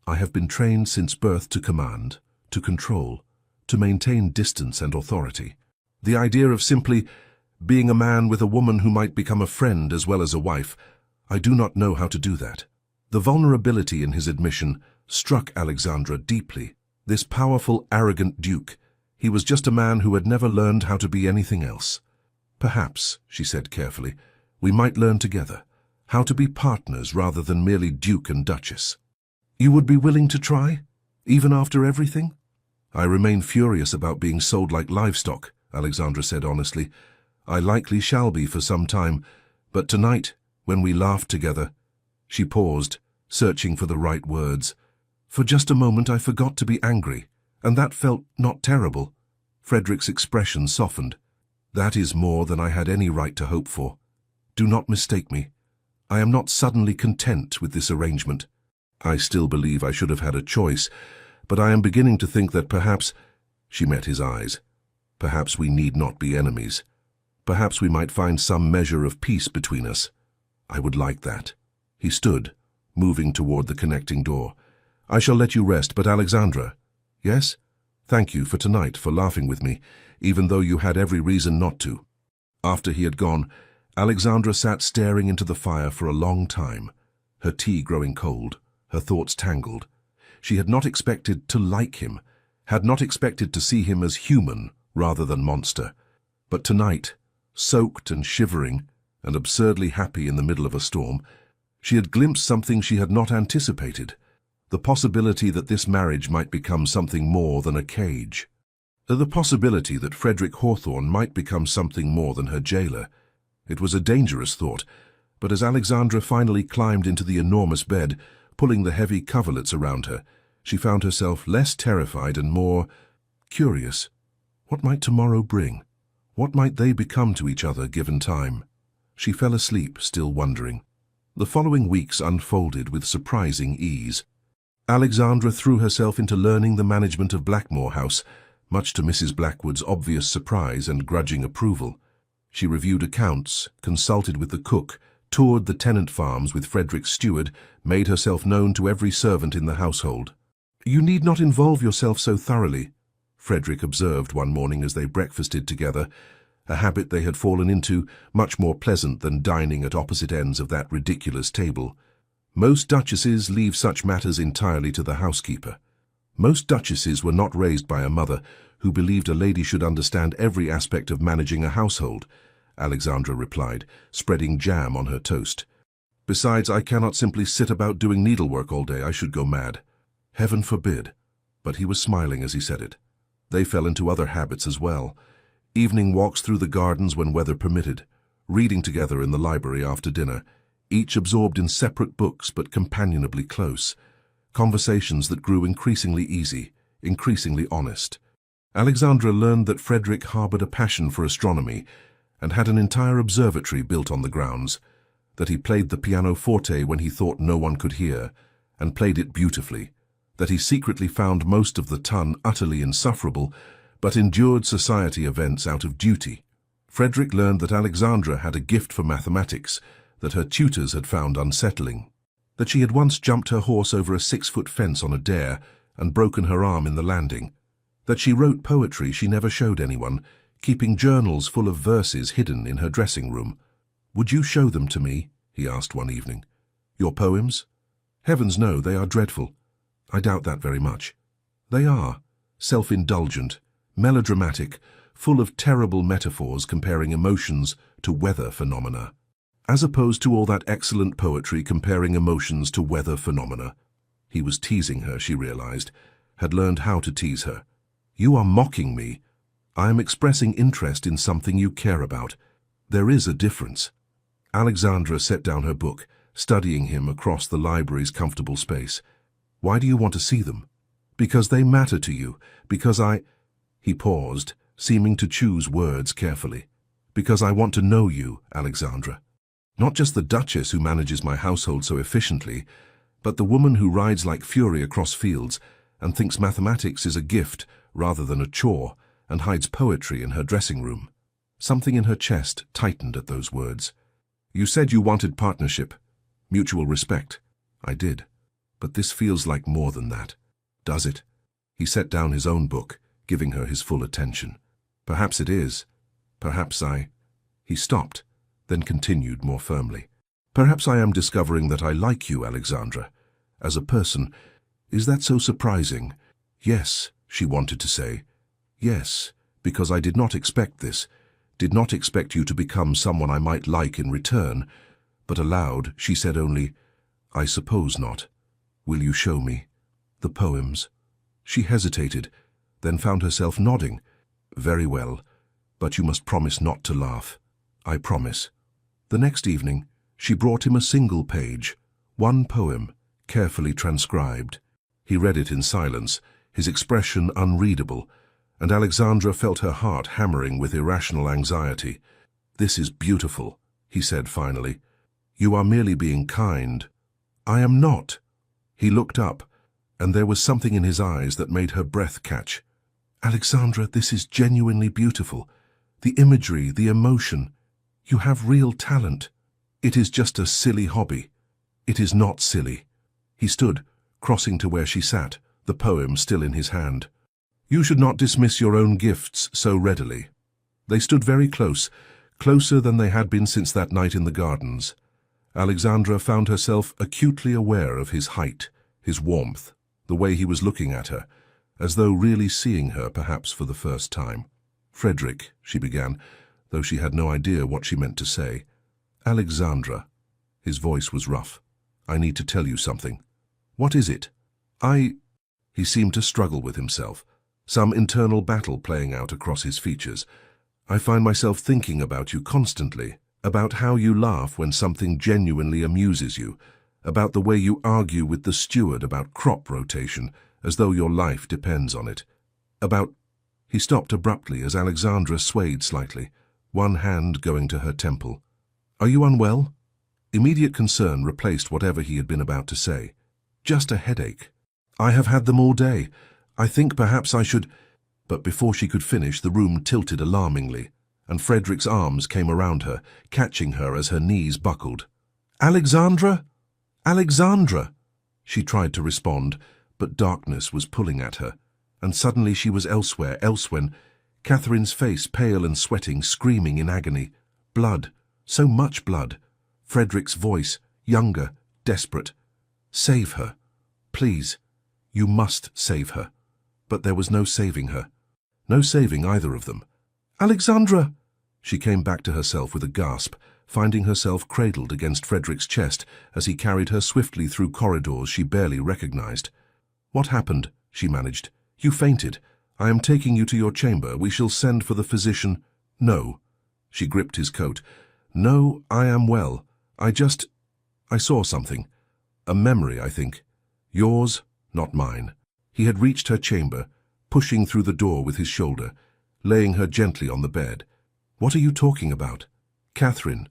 S1: I have been trained since birth to command, to control, to maintain distance and authority. The idea of simply being a man with a woman who might become a friend as well as a wife, I do not know how to do that." The vulnerability in his admission struck Alexandra deeply. This powerful, arrogant duke, he was just a man who had never learned how to be anything else. "Perhaps," she said carefully, "we might learn together, how to be partners rather than merely duke and duchess." "You would be willing to try, even after everything?" "I remain furious about being sold like livestock," Alexandra said honestly. "I likely shall be for some time, but tonight, when we laughed together—" She paused, searching for the right words. "For just a moment I forgot to be angry, and that felt not terrible." Frederick's expression softened. "That is more than I had any right to hope for. Do not mistake me. I am not suddenly content with this arrangement. I still believe I should have had a choice, but I am beginning to think that perhaps—" She met his eyes. "Perhaps we need not be enemies. Perhaps we might find some measure of peace between us. I would like that." He stood, moving toward the connecting door. "I shall let you rest, but Alexandra—" "Yes? Thank you for tonight, for laughing with me, even though you had every reason not to." After he had gone, Alexandra sat staring into the fire for a long time, her tea growing cold, her thoughts tangled. She had not expected to like him, had not expected to see him as human rather than monster. But tonight, soaked and shivering, and absurdly happy in the middle of a storm, she had glimpsed something she had not anticipated, the possibility that this marriage might become something more than a cage. The possibility that Frederick Hawthorne might become something more than her jailer. It was a dangerous thought, but as Alexandra finally climbed into the enormous bed, pulling the heavy coverlets around her, she found herself less terrified and more curious. What might tomorrow bring? What might they become to each other given time? She fell asleep, still wondering. The following weeks unfolded with surprising ease. Alexandra threw herself into learning the management of Blackmore House, much to Mrs. Blackwood's obvious surprise and grudging approval. She reviewed accounts, consulted with the cook, toured the tenant farms with Frederick's steward, made herself known to every servant in the household. "You need not involve yourself so thoroughly," Frederick observed one morning as they breakfasted together, a habit they had fallen into, much more pleasant than dining at opposite ends of that ridiculous table. Most duchesses leave such matters entirely to the housekeeper. Most duchesses were not raised by a mother who believed a lady should understand every aspect of managing a household, Alexandra replied, spreading jam on her toast. "Besides, I cannot simply sit about doing needlework all day. I should go mad." "Heaven forbid." But he was smiling as he said it. They fell into other habits as well. Evening walks through the gardens when weather permitted, reading together in the library after dinner, each absorbed in separate books but companionably close. Conversations that grew increasingly easy, increasingly honest. Alexandra learned that Frederick harbored a passion for astronomy and had an entire observatory built on the grounds, that he played the pianoforte when he thought no one could hear, and played it beautifully, that he secretly found most of the ton utterly insufferable, but endured society events out of duty. Frederick learned that Alexandra had a gift for mathematics that her tutors had found unsettling, that she had once jumped her horse over a 6-foot fence on a dare and broken her arm in the landing, that she wrote poetry she never showed anyone, keeping journals full of verses hidden in her dressing room. "Would you show them to me?" he asked one evening. "Your poems?" "Heavens no, they are dreadful." "I doubt that very much." "They are. Self-indulgent, melodramatic, full of terrible metaphors comparing emotions to weather phenomena." As opposed to all that excellent poetry comparing emotions to weather phenomena. He was teasing her, she realized, had learned how to tease her. "You are mocking me. I am expressing interest in something you care about. There is a difference." Alexandra set down her book, studying him across the library's comfortable space. "Why do you want to see them?" "Because they matter to you. Because I—" He paused, seeming to choose words carefully. "Because I want to know you, Alexandra. Not just the Duchess who manages my household so efficiently, but the woman who rides like fury across fields and thinks mathematics is a gift rather than a chore and hides poetry in her dressing room." Something in her chest tightened at those words. "You said you wanted partnership, mutual respect." "I did. But this feels like more than that." "Does it?" He set down his own book, giving her his full attention. "Perhaps it is. Perhaps I—" He stopped, then continued more firmly. "Perhaps I am discovering that I like you, Alexandra, as a person. Is that so surprising?" "Yes," she wanted to say. "Yes, because I did not expect this, did not expect you to become someone I might like in return." But aloud, she said only, "I suppose not. Will you show me the poems?" She hesitated, then found herself nodding. "Very well, but you must promise not to laugh." "I promise." The next evening, she brought him a single page, one poem, carefully transcribed. He read it in silence, his expression unreadable, and Alexandra felt her heart hammering with irrational anxiety. "This is beautiful," he said finally. "You are merely being kind." "I am not." He looked up, and there was something in his eyes that made her breath catch. "Alexandra, this is genuinely beautiful. The imagery, the emotion. You have real talent. It is just a silly hobby." "It is not silly." He stood, crossing to where she sat, the poem still in his hand. "You should not dismiss your own gifts so readily." They stood very close, closer than they had been since that night in the gardens. Alexandra found herself acutely aware of his height, his warmth, the way he was looking at her, as though really seeing her perhaps for the first time. "Frederick," she began, though she had no idea what she meant to say. "Alexandra." His voice was rough. "I need to tell you something." "What is it?" He seemed to struggle with himself, some internal battle playing out across his features. "I find myself thinking about you constantly, about how you laugh when something genuinely amuses you, about the way you argue with the steward about crop rotation, as though your life depends on it. About—" He stopped abruptly as Alexandra swayed slightly, one hand going to her temple. "Are you unwell?" Immediate concern replaced whatever he had been about to say. "Just a headache." "I have had them all day. I think perhaps I should—" But before she could finish, the room tilted alarmingly, and Frederick's arms came around her, catching her as her knees buckled. "Alexandra! Alexandra!" She tried to respond, but darkness was pulling at her, and suddenly she was elsewhere, Catherine's face pale and sweating, screaming in agony. Blood, so much blood. Frederick's voice, younger, desperate. "Save her. Please. You must save her." But there was no saving her. No saving either of them. "Alexandra!" She came back to herself with a gasp, finding herself cradled against Frederick's chest as he carried her swiftly through corridors she barely recognized. "What happened?" she managed. "You fainted. I am taking you to your chamber. We shall send for the physician." "No." She gripped his coat. "No, I am well. I saw something. A memory, I think. Yours, not mine." He had reached her chamber, pushing through the door with his shoulder, laying her gently on the bed. "What are you talking about?" "Catherine.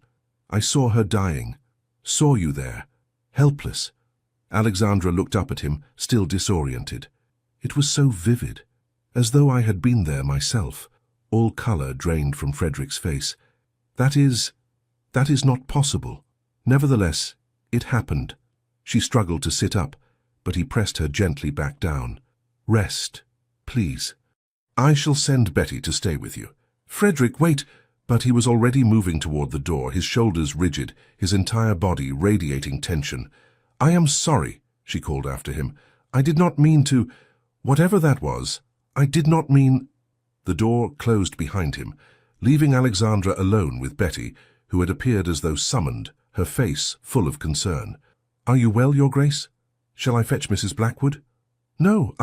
S1: I saw her dying. Saw you there. Helpless." Alexandra looked up at him, still disoriented. It was so vivid, as though I had been there myself. All color drained from Frederick's face. That is not possible." "Nevertheless, it happened." She struggled to sit up, but he pressed her gently back down. "Rest, please. I shall send Betty to stay with you." "Frederick, wait!" But he was already moving toward the door, his shoulders rigid, his entire body radiating tension. "I am sorry," she called after him. "I did not mean to. Whatever that was, I did not mean—" The door closed behind him, leaving Alexandra alone with Betty, who had appeared as though summoned, her face full of concern. "Are you well, Your Grace? Shall I fetch Mrs. Blackwood?" "No,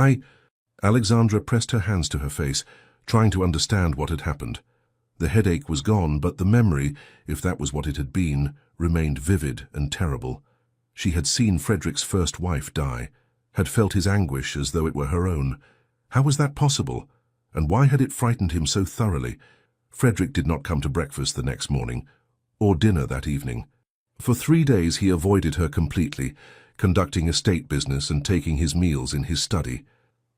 S1: Alexandra pressed her hands to her face, trying to understand what had happened. The headache was gone, but the memory, if that was what it had been, remained vivid and terrible. She had seen Frederick's first wife die, had felt his anguish as though it were her own. How was that possible? And why had it frightened him so thoroughly? Frederick did not come to breakfast the next morning, or dinner that evening. For 3 days he avoided her completely, conducting estate business and taking his meals in his study.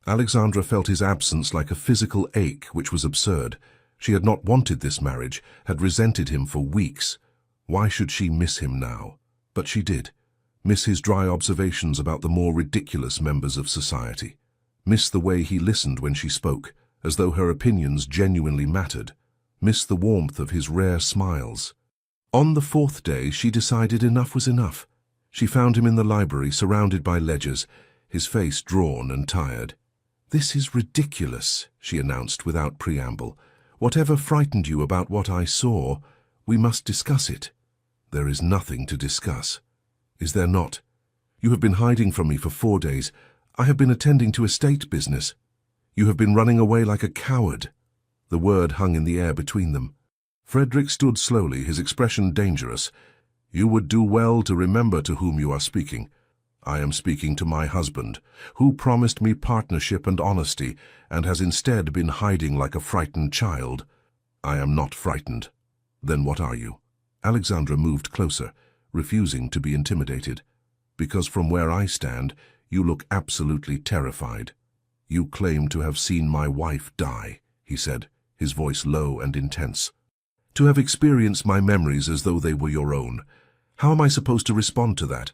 S1: Alexandra felt his absence like a physical ache, which was absurd. She had not wanted this marriage, had resented him for weeks. Why should she miss him now? But she did. Miss his dry observations about the more ridiculous members of society. Miss the way he listened when she spoke, as though her opinions genuinely mattered. Miss the warmth of his rare smiles. On the 4th day, she decided enough was enough. She found him in the library, surrounded by ledgers, his face drawn and tired. "This is ridiculous," she announced without preamble. "Whatever frightened you about what I saw, we must discuss it." "There is nothing to discuss." "Is there not? You have been hiding from me for 4 days. I have been attending to estate business. You have been running away like a coward." The word hung in the air between them. Frederick stood slowly, his expression dangerous. "You would do well to remember to whom you are speaking. I am speaking to my husband, who promised me partnership and honesty, and has instead been hiding like a frightened child. I am not frightened." "Then what are you?" Alexandra moved closer, refusing to be intimidated. "Because from where I stand, you look absolutely terrified." "You claim to have seen my wife die," he said, his voice low and intense. "To have experienced my memories as though they were your own. How am I supposed to respond to that?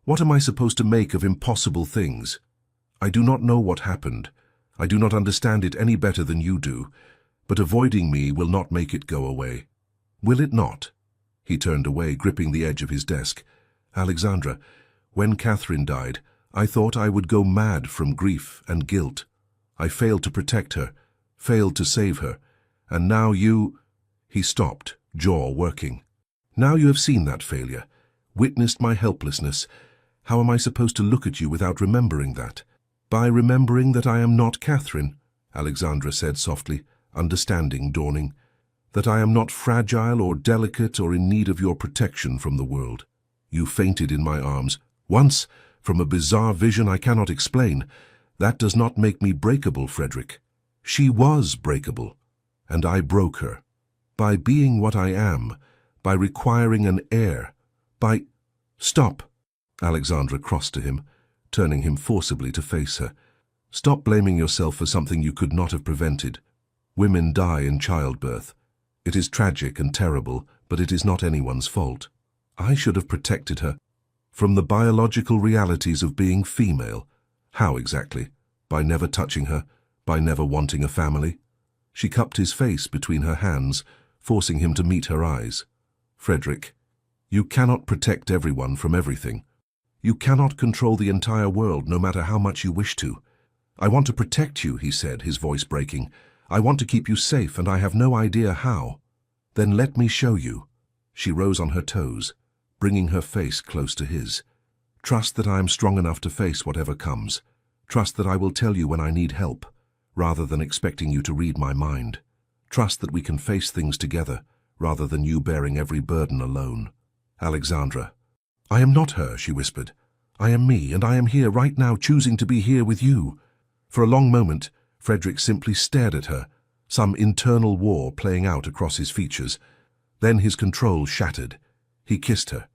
S1: What am I supposed to make of impossible things? I do not know what happened. I do not understand it any better than you do, but avoiding me will not make it go away. Will it not?" He turned away, gripping the edge of his desk. "Alexandra, when Catherine died, I thought I would go mad from grief and guilt. I failed to protect her, failed to save her, and now you—" He stopped, jaw working. "Now you have seen that failure, witnessed my helplessness. How am I supposed to look at you without remembering that?" "By remembering that I am not Catherine," Alexandra said softly, understanding dawning. "That I am not fragile or delicate or in need of your protection from the world. You fainted in my arms, once, from a bizarre vision I cannot explain. That does not make me breakable, Frederick. She was breakable, and I broke her. By being what I am, by requiring an heir, by—" "Stop!" Alexandra crossed to him, turning him forcibly to face her. Stop blaming yourself for something you could not have prevented. Women die in childbirth. It is tragic and terrible, but it is not anyone's fault. I should have protected her from the biological realities of being female. How exactly? By never touching her? By never wanting a family? She cupped his face between her hands, forcing him to meet her eyes. Frederick, you cannot protect everyone from everything. You cannot control the entire world, no matter how much you wish to. I want to protect you, he said, his voice breaking. I want to keep you safe, and I have no idea how. Then let me show you. She rose on her toes, bringing her face close to his. Trust that I am strong enough to face whatever comes. Trust that I will tell you when I need help, rather than expecting you to read my mind. Trust that we can face things together, rather than you bearing every burden alone. Alexandra. I am not her, she whispered. I am me, and I am here right now, choosing to be here with you. For a long moment, Frederick simply stared at her, some internal war playing out across his features. Then his control shattered. He kissed her.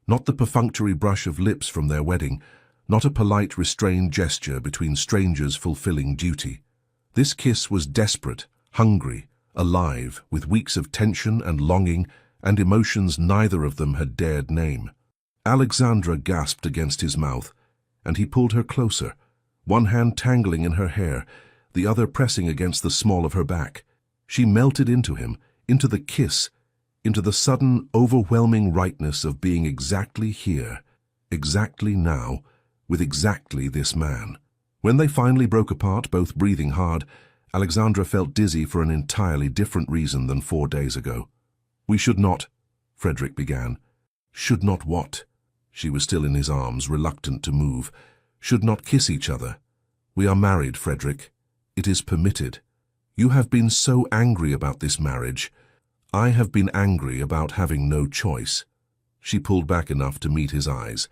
S1: Not the perfunctory brush of lips from their wedding, not a polite, restrained gesture between strangers fulfilling duty. This kiss was desperate, hungry, alive, with weeks of tension and longing and emotions neither of them had dared name. Alexandra gasped against his mouth, and he pulled her closer, one hand tangling in her hair, the other pressing against the small of her back. She melted into him, into the kiss, into the sudden, overwhelming rightness of being exactly here, exactly now, with exactly this man. When they finally broke apart, both breathing hard, Alexandra felt dizzy for an entirely different reason than 4 days ago. We should not, Frederick began. Should not what? She was still in his arms, reluctant to move. Should not kiss each other. We are married, Frederick. It is permitted. You have been so angry about this marriage. I have been angry about having no choice. She pulled back enough to meet his eyes.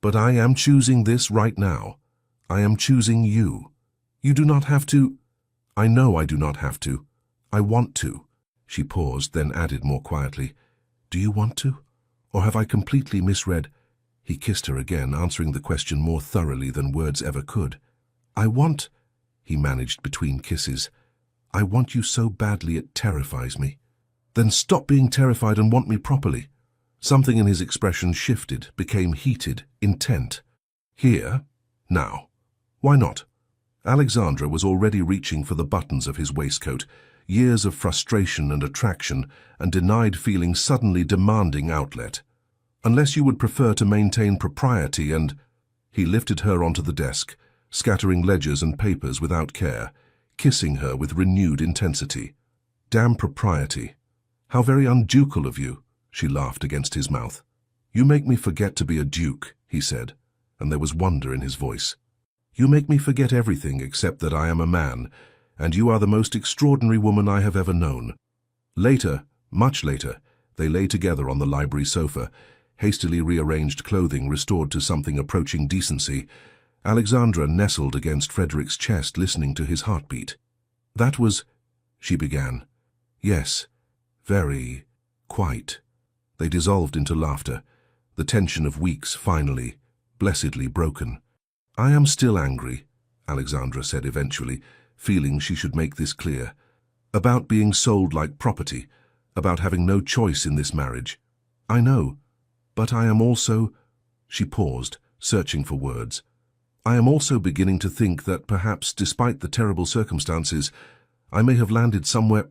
S1: But I am choosing this right now. I am choosing you. You do not have to. I know I do not have to. I want to. She paused, then added more quietly, Do you want to? Or have I completely misread? He kissed her again, answering the question more thoroughly than words ever could. I want, he managed between kisses. I want you so badly it terrifies me. Then stop being terrified and want me properly. Something in his expression shifted, became heated, intent. Here? Now. Why not? Alexandra was already reaching for the buttons of his waistcoat, years of frustration and attraction, and denied feeling suddenly demanding outlet. Unless you would prefer to maintain propriety and... He lifted her onto the desk, scattering ledgers and papers without care, kissing her with renewed intensity. Damn propriety. How very unducal of you, she laughed against his mouth. You make me forget to be a duke, he said, and there was wonder in his voice. You make me forget everything except that I am a man, and you are the most extraordinary woman I have ever known. Later, much later, they lay together on the library sofa, hastily rearranged clothing restored to something approaching decency. Alexandra nestled against Frederick's chest, listening to his heartbeat. That was, she began. Yes, very, quite. They dissolved into laughter, the tension of weeks finally, blessedly broken. I am still angry, Alexandra said eventually, feeling she should make this clear. About being sold like property, about having no choice in this marriage. I know, but I am also... She paused, searching for words. I am also beginning to think that perhaps, despite the terrible circumstances, I may have landed somewhere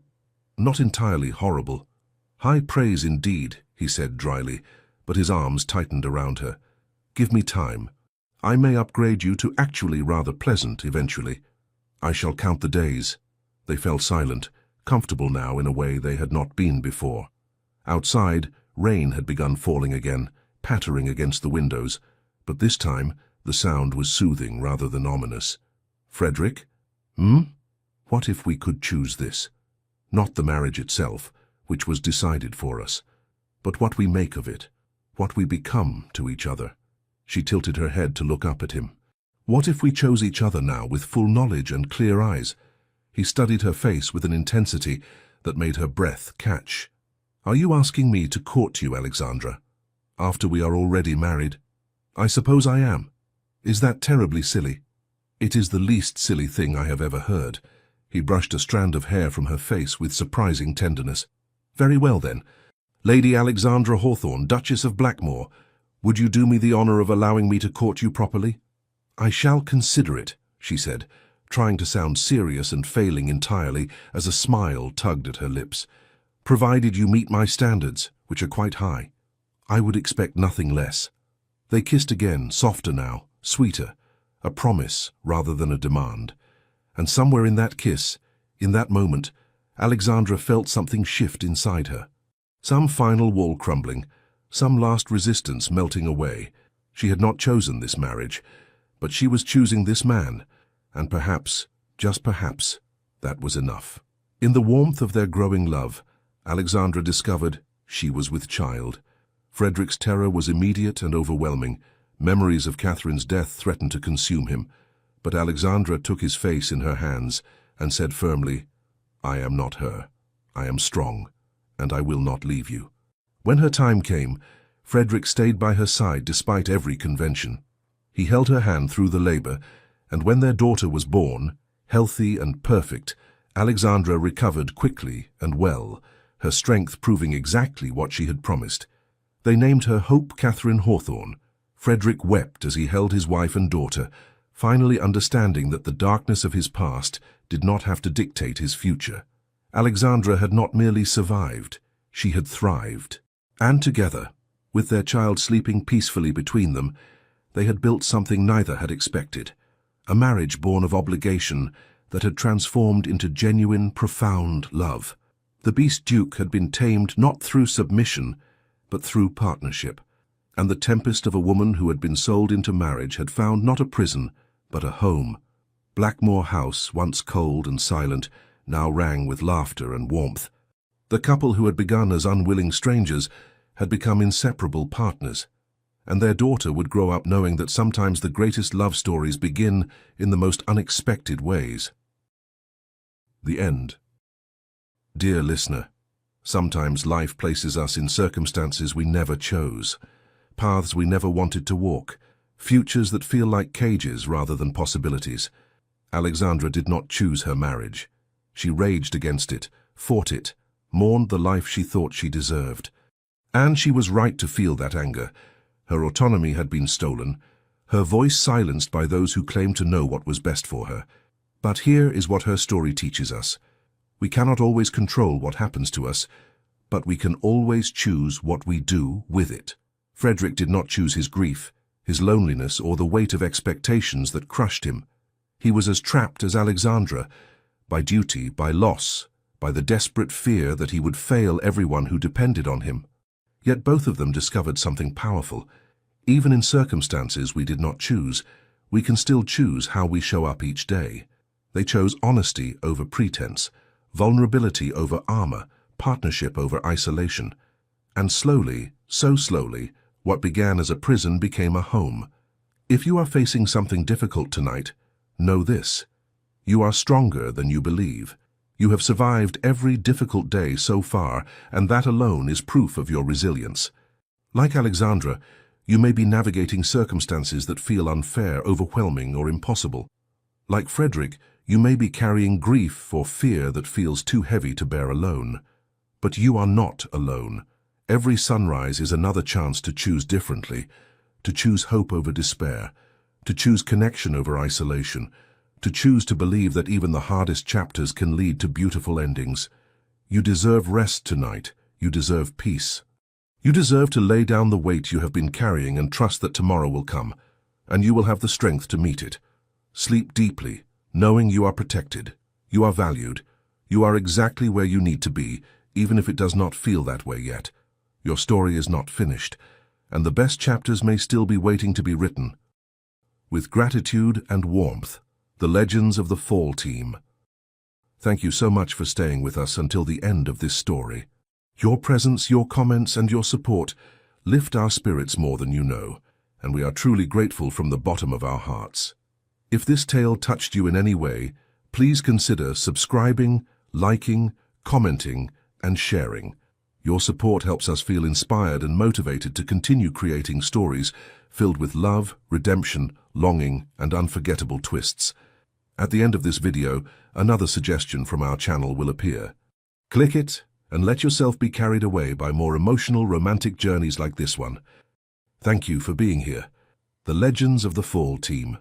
S1: not entirely horrible. High praise indeed, he said dryly, but his arms tightened around her. Give me time. I may upgrade you to actually rather pleasant eventually. I shall count the days. They fell silent, comfortable now in a way they had not been before. Outside, rain had begun falling again, pattering against the windows, but this time the sound was soothing rather than ominous. Frederick? What if we could choose this? Not the marriage itself, which was decided for us, but what we make of it, what we become to each other. She tilted her head to look up at him. What if we chose each other now with full knowledge and clear eyes? He studied her face with an intensity that made her breath catch. Are you asking me to court you, Alexandra, after we are already married? I suppose I am. Is that terribly silly? It is the least silly thing I have ever heard. He brushed a strand of hair from her face with surprising tenderness. Very well then. Lady Alexandra Hawthorne, Duchess of Blackmore, would you do me the honor of allowing me to court you properly? I shall consider it, she said, trying to sound serious and failing entirely as a smile tugged at her lips. Provided you meet my standards, which are quite high. I would expect nothing less. They kissed again, softer now, sweeter, a promise rather than a demand. And somewhere in that kiss, in that moment, Alexandra felt something shift inside her. Some final wall crumbling, some last resistance melting away. She had not chosen this marriage, but she was choosing this man, and perhaps, just perhaps, that was enough. In the warmth of their growing love, Alexandra discovered she was with child. Frederick's terror was immediate and overwhelming. Memories of Catherine's death threatened to consume him, but Alexandra took his face in her hands and said firmly, I am not her. I am strong, and I will not leave you. When her time came, Frederick stayed by her side despite every convention. He held her hand through the labor, and when their daughter was born, healthy and perfect, Alexandra recovered quickly and well, her strength proving exactly what she had promised. They named her Hope Catherine Hawthorne. Frederick wept as he held his wife and daughter, finally understanding that the darkness of his past did not have to dictate his future. Alexandra had not merely survived, she had thrived. And together, with their child sleeping peacefully between them, they had built something neither had expected, a marriage born of obligation that had transformed into genuine, profound love. The Beast Duke had been tamed not through submission, but through partnership, and the tempest of a woman who had been sold into marriage had found not a prison, but a home. Blackmore House, once cold and silent, now rang with laughter and warmth. The couple who had begun as unwilling strangers had become inseparable partners, and their daughter would grow up knowing that sometimes the greatest love stories begin in the most unexpected ways. The end. Dear listener, sometimes life places us in circumstances we never chose, paths we never wanted to walk, futures that feel like cages rather than possibilities. Alexandra did not choose her marriage. She raged against it, fought it, mourned the life she thought she deserved. And she was right to feel that anger. Her autonomy had been stolen, her voice silenced by those who claimed to know what was best for her. But here is what her story teaches us. We cannot always control what happens to us, but we can always choose what we do with it. Frederick did not choose his grief, his loneliness, or the weight of expectations that crushed him. He was as trapped as Alexandra, by duty, by loss, by the desperate fear that he would fail everyone who depended on him. Yet both of them discovered something powerful. Even in circumstances we did not choose, we can still choose how we show up each day. They chose honesty over pretense, vulnerability over armor, partnership over isolation. And slowly, so slowly, what began as a prison became a home. If you are facing something difficult tonight, know this. You are stronger than you believe. You have survived every difficult day so far, and that alone is proof of your resilience. Like Alexandra, you may be navigating circumstances that feel unfair, overwhelming, or impossible. Like Frederick, you may be carrying grief or fear that feels too heavy to bear alone. But you are not alone. Every sunrise is another chance to choose differently, to choose hope over despair, to choose connection over isolation, to choose to believe that even the hardest chapters can lead to beautiful endings. You deserve rest tonight. You deserve peace. You deserve to lay down the weight you have been carrying and trust that tomorrow will come, and you will have the strength to meet it. Sleep deeply, knowing you are protected, you are valued, you are exactly where you need to be, even if it does not feel that way yet. Your story is not finished, and the best chapters may still be waiting to be written. With gratitude and warmth, the Legends of the Fall Team. Thank you so much for staying with us until the end of this story. Your presence, your comments, and your support lift our spirits more than you know, and we are truly grateful from the bottom of our hearts. If this tale touched you in any way, please consider subscribing, liking, commenting, and sharing. Your support helps us feel inspired and motivated to continue creating stories filled with love, redemption, longing, and unforgettable twists. At the end of this video, another suggestion from our channel will appear. Click it and let yourself be carried away by more emotional, romantic journeys like this one. Thank you for being here. The Legends of the Fall team.